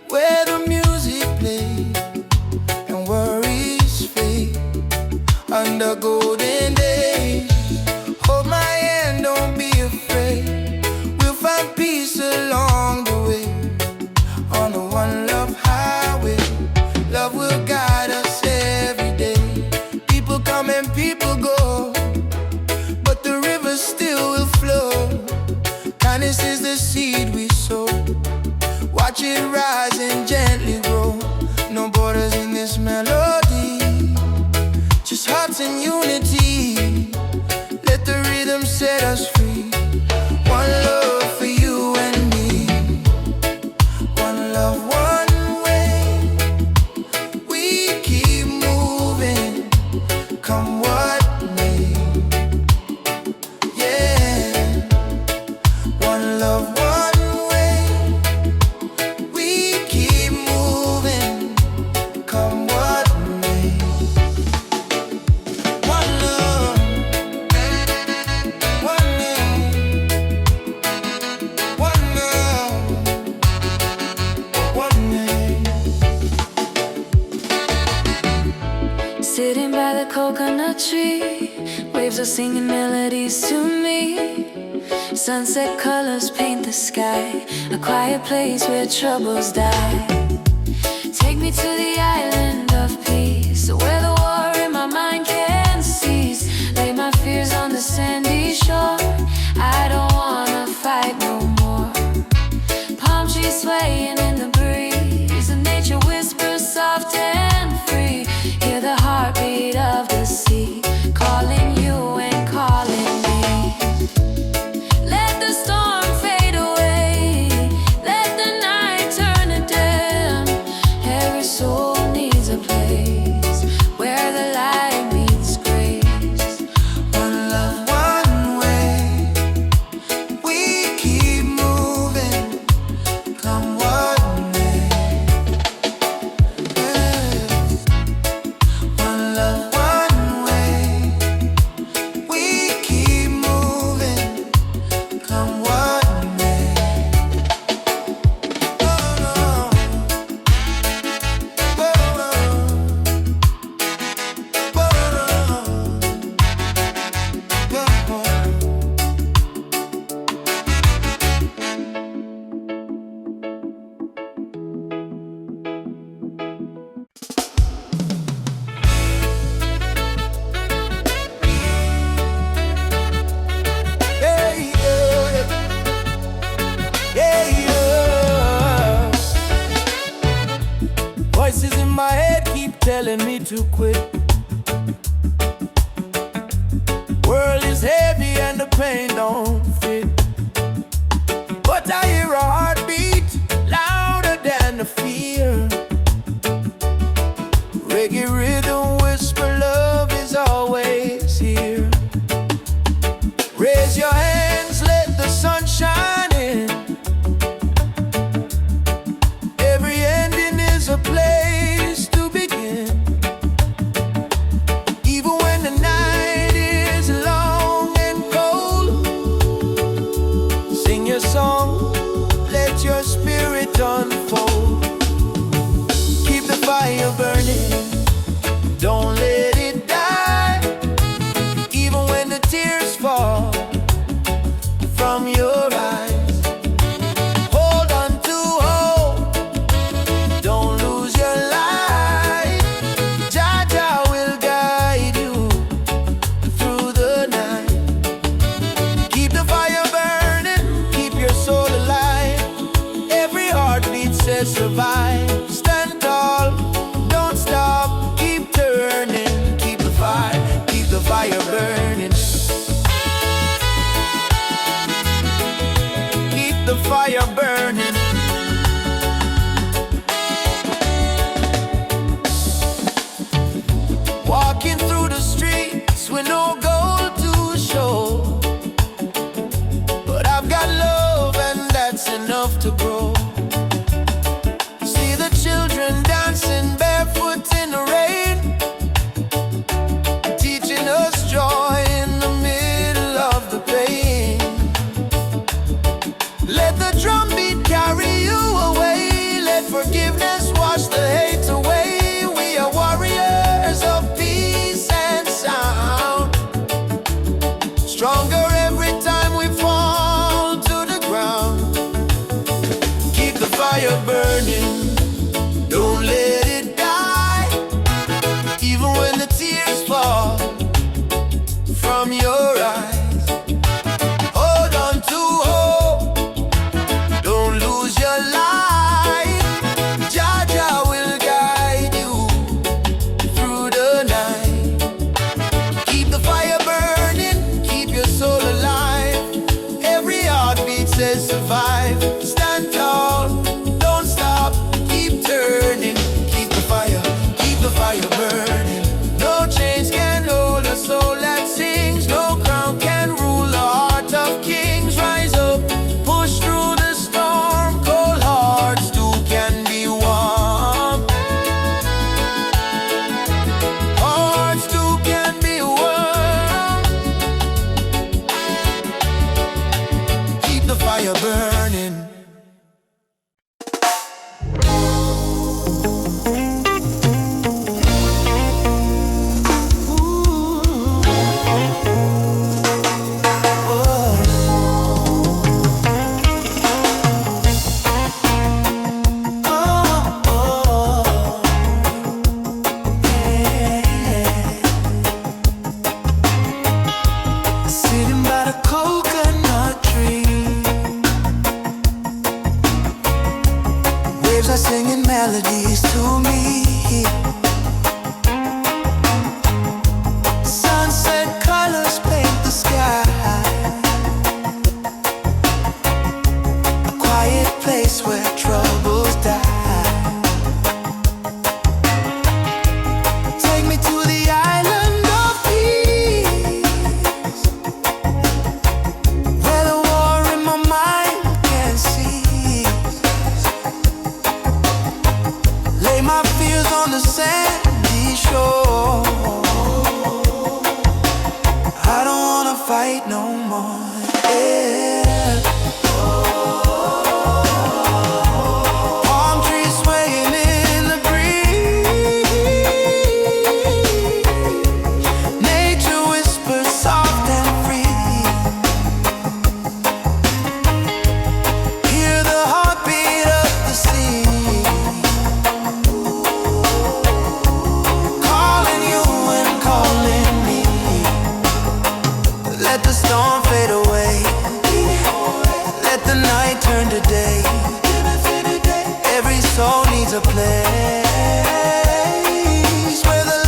where the music plays and worries fade. Under golden days, hold my hand, don't be afraid. We'll find peace along the way. On the one love highway, love will guide us every day. People come and people go, but the river still will flow. Kindness is the seed we sow. Watch it rise and gently grow. No borders in this melody, just hearts in unity. Let the rhythm set us free. One love for you and me. One love, one way. We keep moving, come what may. Yeah. One love, one way. We keep moving, come what may. One love, one name. One love, one name. Sitting by the coconut tree, waves are singing melodies to me. Sunset colors paint the sky, a quiet place where troubles die. Take me to the island of peace, where the war in my mind can cease. Lay my fears on the sandy shore. I don't wanna fight no more. Palm trees swaying in the breeze, and nature whispers soft and free. Hear the heartbeat of the sea, calling you and calling me. Let the storm fade away, let the night turn to dim. Every soul needs a place to quit. World is heavy and the pain don't fit, but I hear a heartbeat louder than the fear. Reggae rhythm whisper love is always here. Raise your hands, let the sun shine in. Every ending is a place to begin. Even when the night is long and cold, sing your song, let your spirit unfold. Keep the fire burning, don't let it die. Even when the tears fall from your eyes, hold on to hope, don't lose your light. Jah Jah will guide you through the night. Keep the fire burning, keep your soul alive. Every heartbeat says survive. Stand tall, don't stop, keep turning. Keep the fire burning. Keep the fire burning. Walking through the streets with no goal to show, but I've got love and that's enough to grow. See the children dancing barefoot in the rain, teaching us joy in the middle of the pain. Let the drum beat carry you away, let forgiveness wash the hate away. We are warriors of peace and sound, stronger every time we fall to the ground. Keep the fire burning, don't let it die. Even when the tears fall from your eyes, hold on to hope, don't lose your light. Jah Jah will guide you through the night. Keep the fire burning, keep your soul alive. Every heartbeat says survive. Stand tall, don't stop, keep turning. Keep the fire burning. No chains can hold a soul that sings. No crown can rule the heart of kings. Rise up, push through the storm. Cold hearts too can be warm. Hearts too can be warm. Keep the fire burning. Sitting by the coconut tree, waves are singing melodies to me. Sunset colors paint the sky, a quiet place where troubles die. Take me to the island of peace, where the war in my mind can cease. Lay my fears on the sandy shore. I don't wanna fight no more. Yeah. Palm trees swaying in the breeze. Nature whispers soft and free. Hear the heartbeat of the sea, calling you and calling me. Let the storm fade away, let the night turn to day. Every soul needs a place where the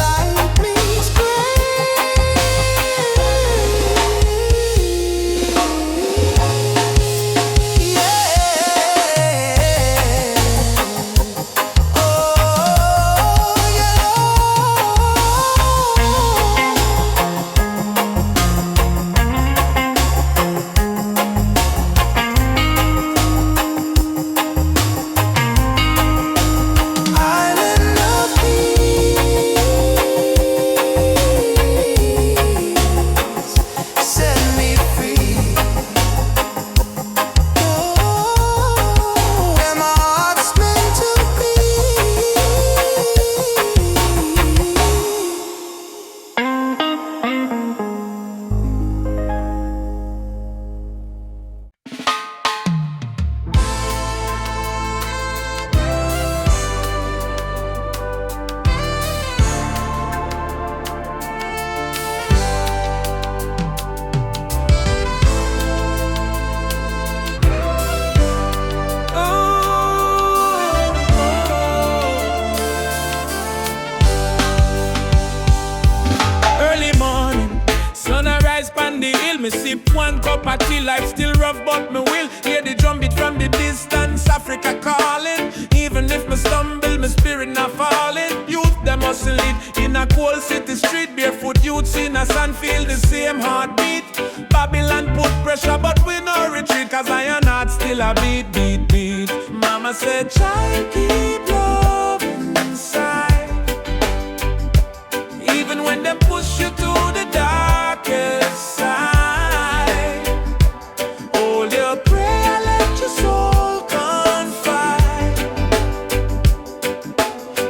one cup of tea. Life still rough, but me will hear the drum beat from the distance. Africa calling. Even if me stumble, my spirit not falling. Youth them hustle it in a cold city street. Barefoot youths in a sand feel the same heartbeat. Babylon put pressure, but we no retreat. Cause iron heart still a beat, beat, beat. Mama said, child, keep love inside. Even when they push you to the darkest side, hold your prayer, let your soul confide.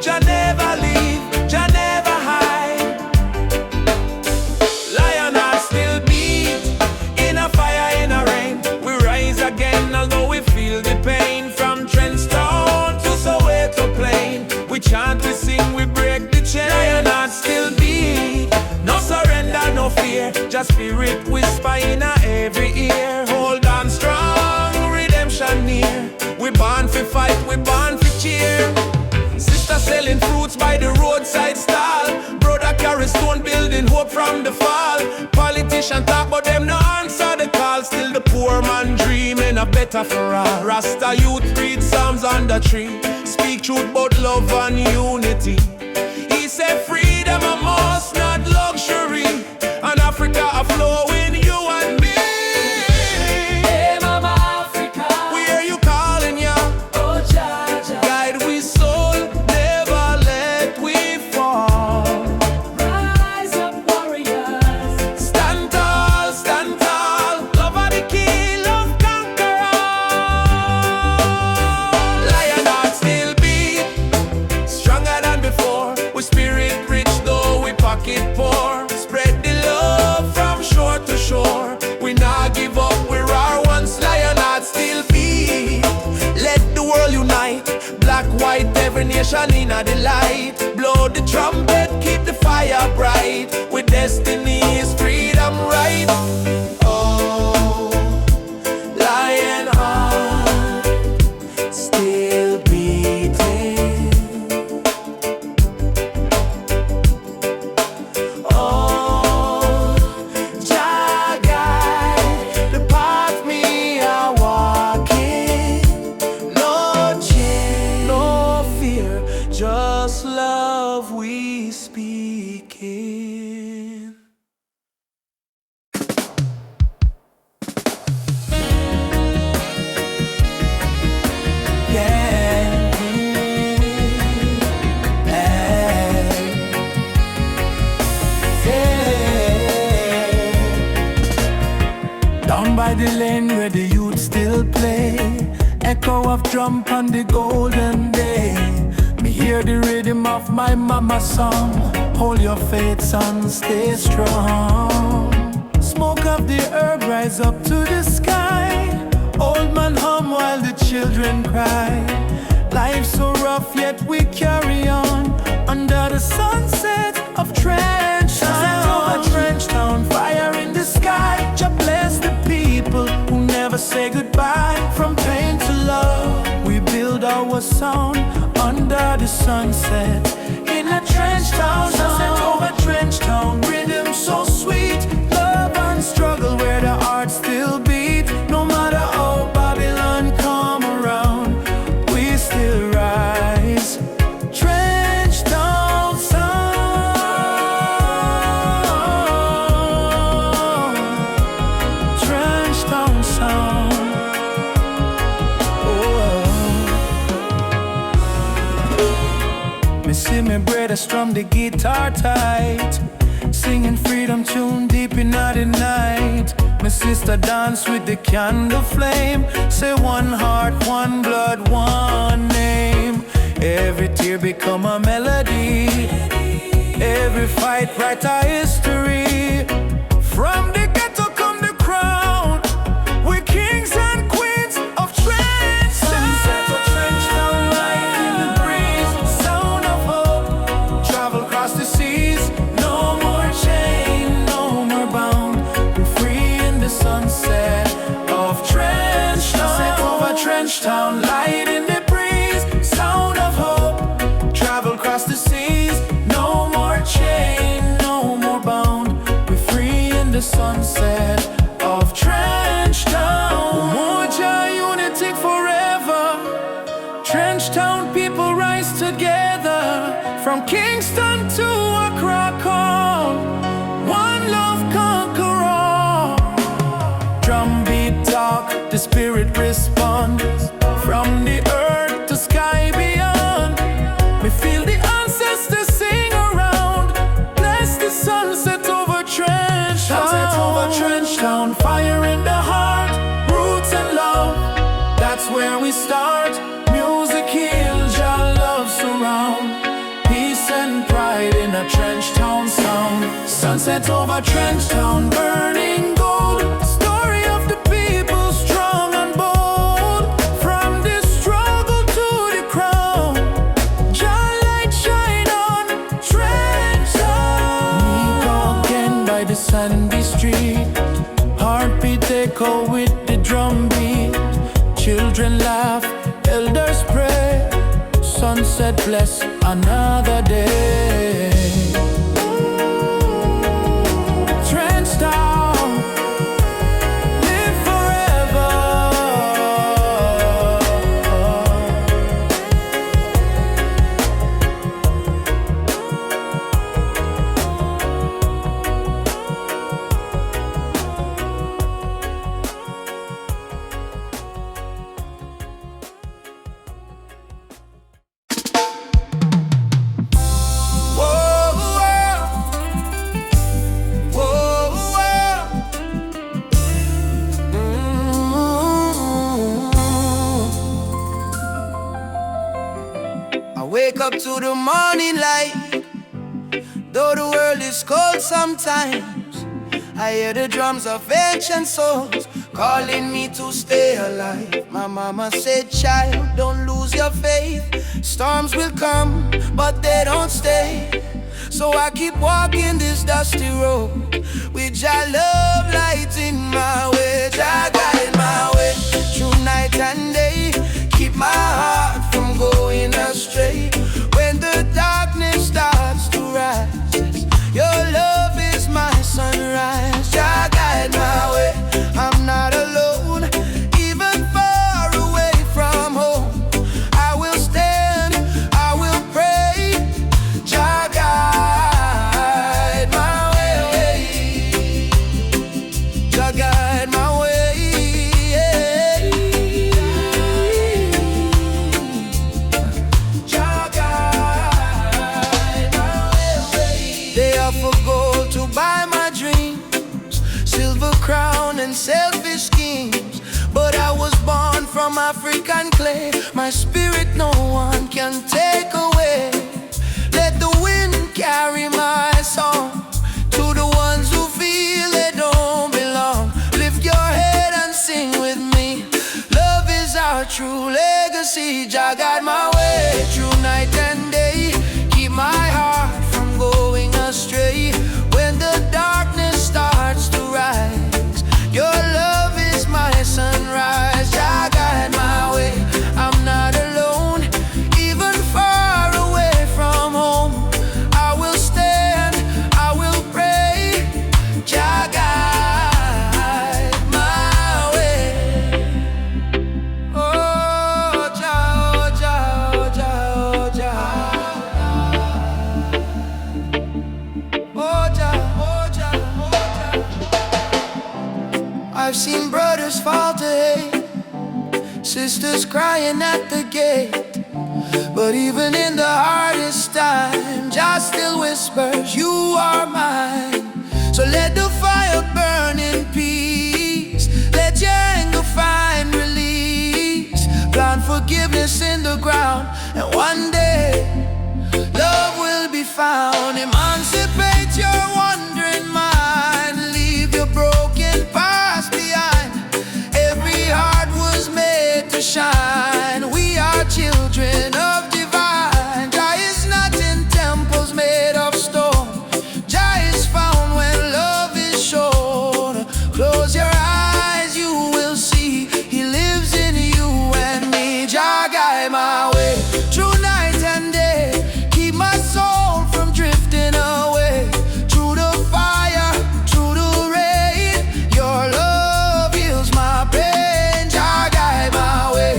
Jah never leave, Jah never hide. Lion heart still beat, in a fire, in a rain. We rise again, although we feel the pain. From Trenchtown to Soweto Plain, we chant, we sing, we break the chain. Lion heart still beat, no surrender, no fear. Just spirit whisper in every ear. Hold on strong, redemption near. We born for fight, we born for cheer. Sister selling fruits by the roadside stall. Brother carry stone building hope from the fall. Politician talk but them no answer the call. Still the poor man dreaming a better for all. Rasta youth read psalms on the tree. Speak truth about love and unity. He said freedom a must, not luxury. And Africa a flow in you and me. Hey Mama Africa, We hear you calling ya. oh Jah Jah. Guide we soul, never let we fall. Rise up warriors, Stand tall, love are the key, love conquer all. Lion heart still beat, stronger than before. We spirit rich though we pocket poor. Spread the love from shore to shore. We not give up, we're our once. Lion heart still beat. Let the world unite. Black, white, every nation in the light. Blow the trumpet, keep the fire bright. With destiny is freedom right. Oh, lion heart still beating. Oh, Jah guide the path me a walking. No change, no fear, just love we speaking. Yeah. Down by the lane where the youth still play, echo of drum on the golden day. Me hear the rhythm of my mama's song. Hold your faith, son, stay strong. Smoke of the herb rise up to the sky. Old man hum while the children cry. Life so rough yet we carry on. Under the sunset of Trenchtown. Trenchtown, fire in the sky. Jah bless the people who never say goodbye. From pain to love, we build our sound. Under the sunset, in a Trenchtown. Sunset over Trenchtown, rhythm so sweet. Love and struggle where the heart still beat. No matter how Babylon come around, we still rise. Trenchtown sound, Trenchtown sound. Me see me brother strum the guitar tight, singing freedom tune deep in the night. My sister dance with the candle flame. Say one heart, one blood, one name. Every tear become a melody. Every fight write a history. From the ghetto come the crown. We're kings and queens of Trenchtown. Sunset of Trenchtown, light in the breeze. Sound of hope, travel across the seas. No more chain, no more bound. We're free in the sunset of Trenchtown. Sunset over Trenchtown, light in the breeze. Sound of hope, travel across the seas. No more chain, no more bound. We're free in the sunset of Trenchtown. the spirit respond. From the earth to sky beyond, we feel the ancestors sing around. Bless the sunset over Trench Town. Sunset over Trench Town. Fire in the heart, roots and love, that's where we start. Music heals, your love surround. Peace and pride in a Trench Town sound. Sunset over Trench Town, burning gold. Story of the people, strong and bold. From the struggle to the crown, your light shine on Trench Town. We go again by the sandy street, heartbeat echo with the drum beat. Children laugh, elders pray. Sunset bless another day. Trench Town, live forever. Wake up to the morning light, though the world is cold sometimes. I hear the drums of ancient souls calling me to stay alive. My mama said, child, don't lose your faith. Storms will come, but they don't stay. So I keep walking this dusty road with your love lighting my way. Jah guide my way through night and day. Keep my heart from going astray. When the darkness starts to rise, your love is my sunrise. Jah guide my way, I'm not alone. Even far away from home, I will stand, I will pray. Jah guide my way, Jah guide my way. Crown and selfish schemes, but I was born from African clay. My spirit no one can take away. Let the wind carry my song to the ones who feel they don't belong. Lift your head and sing with me. Love is our true legacy. Jah guide my way through night and day. Keep my heart from going astray. When the darkness starts to rise, your love is my sunrise. Jah guide my way, I'm not alone. Even far away from home, I will stand, I will pray. Jah guide my way. Oh Jah, oh Jah, oh Jah, oh Jah. Oh Jah, oh Jah, oh Jah. I've seen brothers fall to hate, sisters crying at the gate. But even in the hardest time, Jah still whispers, you are mine. So let the fire burn in peace. Let your anger find release. Plant forgiveness in the ground, and one day love will be found. Emancipate your wandering mind. Leave your broken past behind. Every heart was made to shine. We are children of divine. Jah is not in temples made of stone. Jah is found when love is shown. Close your eyes, you will see He lives in you and me. Jah guide my way through night and day. Keep my soul from drifting away. Through the fire, through the rain, your love heals my pain. Jah guide my way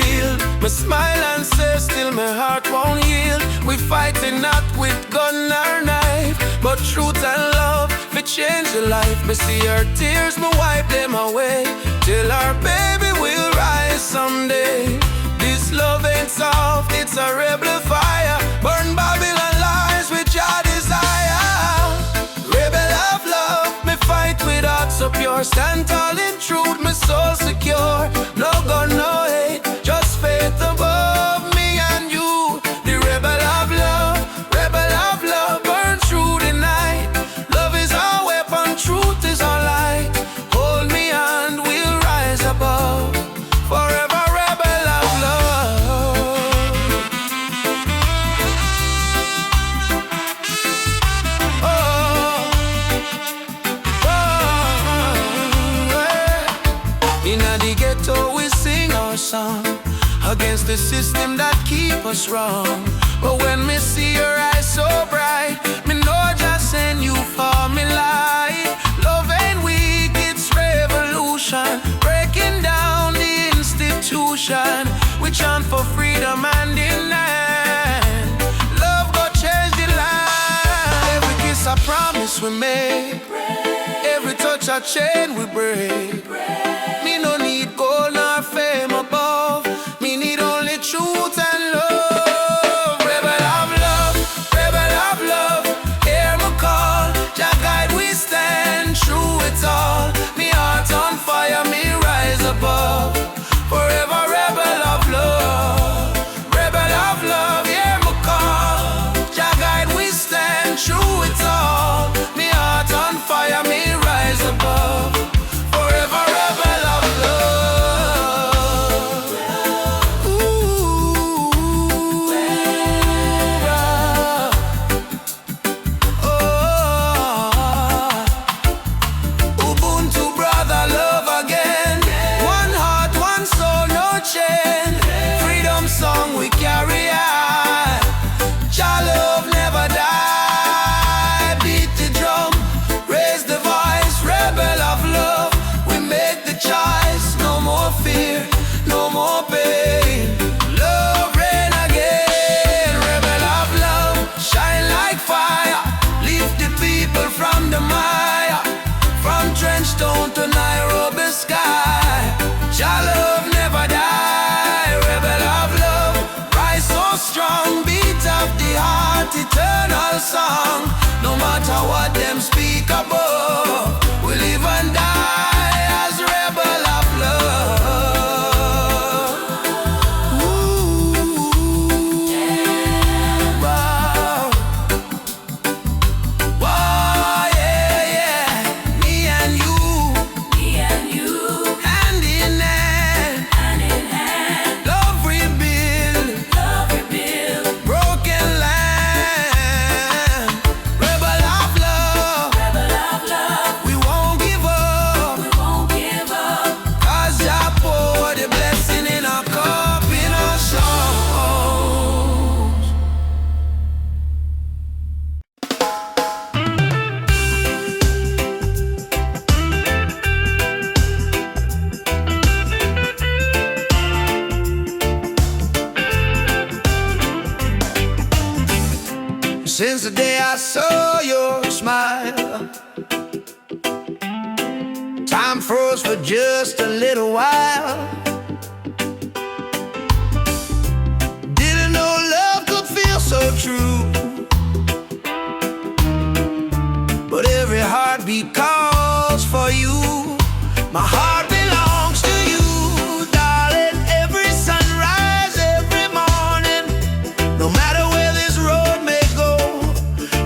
real. Me smile and say still my heart won't yield. We fighting not with gun or knife, but truth and love we change your life. Me see her tears, me wipe them away, till our baby will rise someday. This love ain't soft, it's a rebel fire. Burn Babylon lies with your desire. Rebel of love, me fight with heart so pure. Stand tall in truth, me soul secure. No gun, no hate, just faith above me and you. The rebel of love, burn through the night. Love is our weapon, truth is our light. Hold me and we'll rise above. Forever rebel of love. Inna the ghetto we sing our song against the system that keep us wrong. But when me see your eyes so bright, me know just send you for me light. Love ain't weak, it's revolution, breaking down the institution. We chant for freedom and in land. Love go change the land. Every kiss a promise we make, every touch a chain we break. Me no need gold nor fame above, me need only truth and love. Rebel of love, hear me call. Jah guide we stand true it all. Me heart on fire, me rise above. Forever rebel of love, hear me call. Jah guide we stand true it all. Me heart on fire, me rise above. Forever rebel of love. Ooh, oh, Ubuntu brother, love again. One heart, one soul, no chain. Freedom song we carry on. Jah love never die. Beat the drum, raise the voice. Rebel of love, we make the choice. No more fear, no more pain. Love reign again. Rebel of love, shine like fire. Lift the people from the mire, from trench town to Nairobi sky. Jah love never die. Rebel of love, rise so strong. Beat of the heart, eternal song. No matter what them speak above, we live and die as rebel of love. Ooh, wow. Wow, yeah, yeah. Me and you, hand in hand. Love rebuild, broken land. Rebel of love, we won't give up. 'Cause Jah pour the blessing in our cup, in our songs. Since the day I saw your smile, time froze for just a little while. Didn't know love could feel so true, but every heartbeat calls for you. My heart belongs to you, darling. Every sunrise, every morning, no matter where this road may go,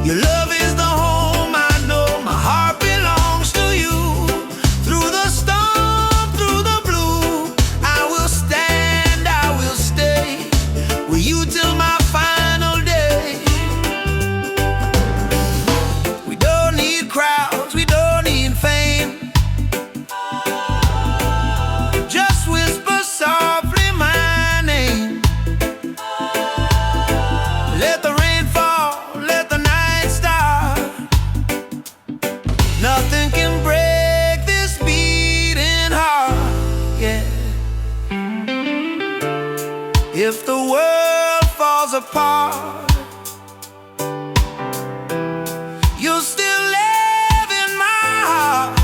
your love is the home I know. My heart belongs to you. Through the storm, through the blue, I will stand, I will stay with you till my final day. We don't need crowds, we don't need fame. If the world falls apart, you'll still live in my heart,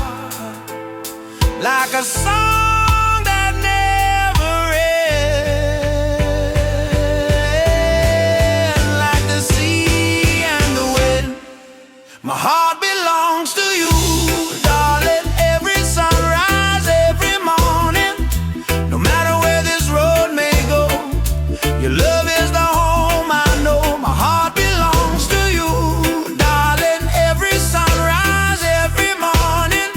like a song that never ends, like the sea and the wind. My heart belongs to you, darling. Every sunrise, every morning, no matter where this road may go, your love is the home I know. My heart belongs to you, darling. Every sunrise, every morning.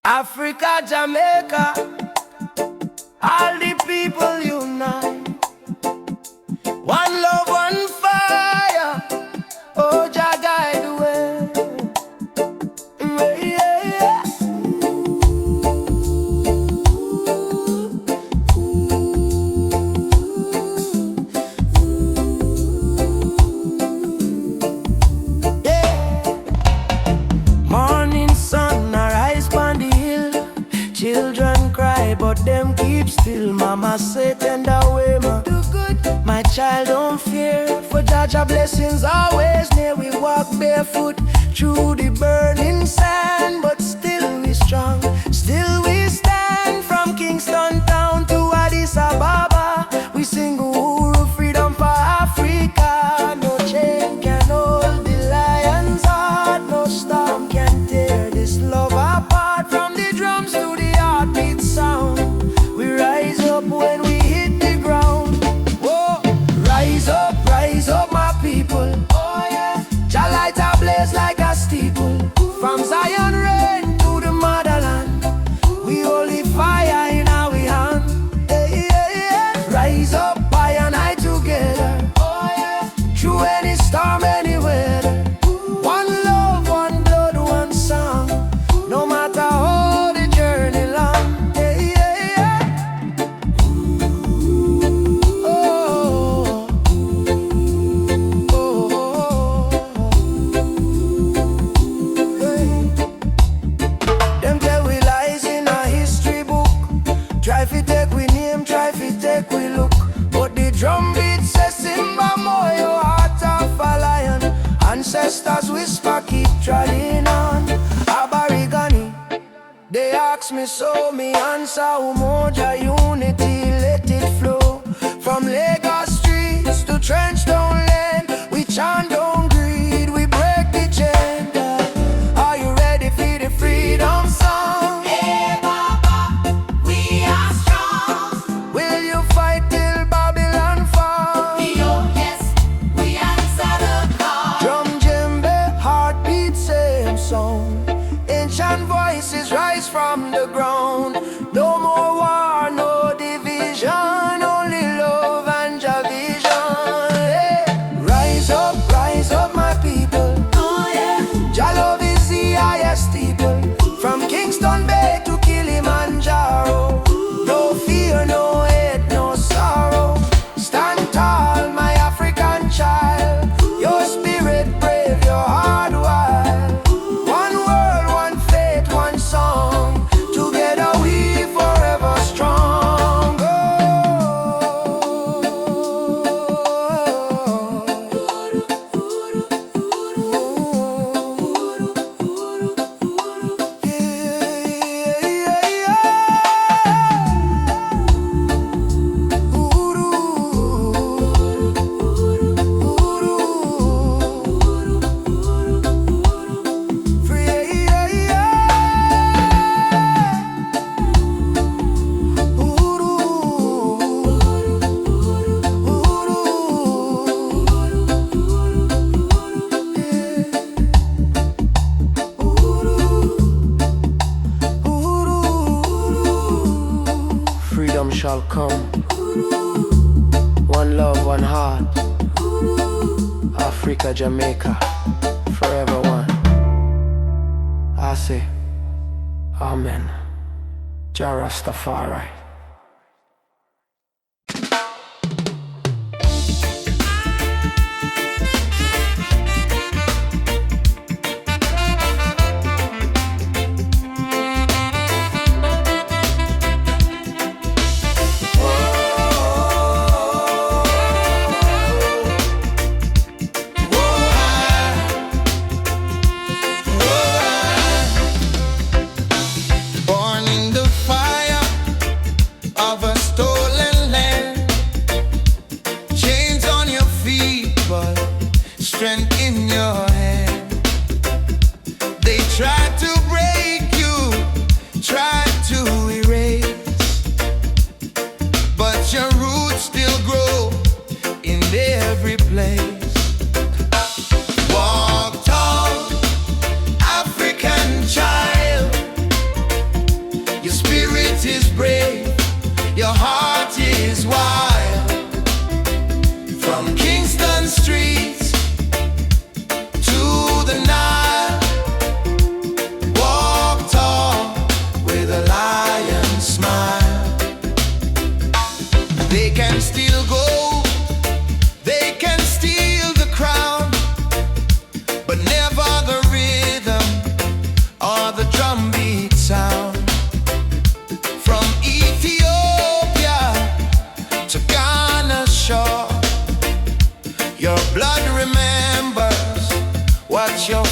Africa, Jamaica, all the people unite. One love, one fire. Oh, Jah guide the way. Yeah, yeah. Yeah. Morning sun arise pon the hill. Children cry, but them keep still. Mama say tender way, ma do good. My child don't fear, for Jaja blessings always near. We walk barefoot through the burning sand, but still we strong, still we stand. From Kingston town to Addis Ababa, we sing Uhuru, freedom for Africa. No chain can hold the lion's heart, no storm can tear this love apart. From the drums to the heartbeat sound, we rise up when we hit the ground. Whoa, rise up, my people. Oh yeah, Jah light a blaze like a steeple. From Zion rain to the motherland, we holy fire in our hand. Yeah, yeah, yeah. Rise up, I and I together. Oh yeah, through any storm, any weather. One love, one blood, one song. No matter how the journey long. Yeah, yeah, yeah. Oh, oh, hey. Them tell we lies in a history book. Try fi take we name, try fi take we look. But the drum beat says Simba Moyo, heart of a lion. Ancestors whisper, keep trying on. Aborigine, they ask me so, me answer Umoja unity, let it flow. From Lagos streets to Trenchtown Lane, we chant don't greed, we break the chain. Are you ready for the freedom song? Hey Baba, we are strong. Will you fight till Babylon fall? Oh yes, we answer the call. Drum, djembe, heartbeat, same song. Ancient voices rise from the ground. No more war, no division, only love and Jah vision. Hey, rise up, my people. Oh yeah, Jah love is the highest steeple. From Kingston Bay to Kilimanjaro, no fear, no hate, no sorrow. Stand tall, my African child. Your spirit brave, your heart wild. One world, one faith, one song. Together we for shall come. One love, one heart. Africa, Jamaica, forever one. I say, Amen. Jah Rastafari.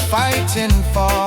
Fighting for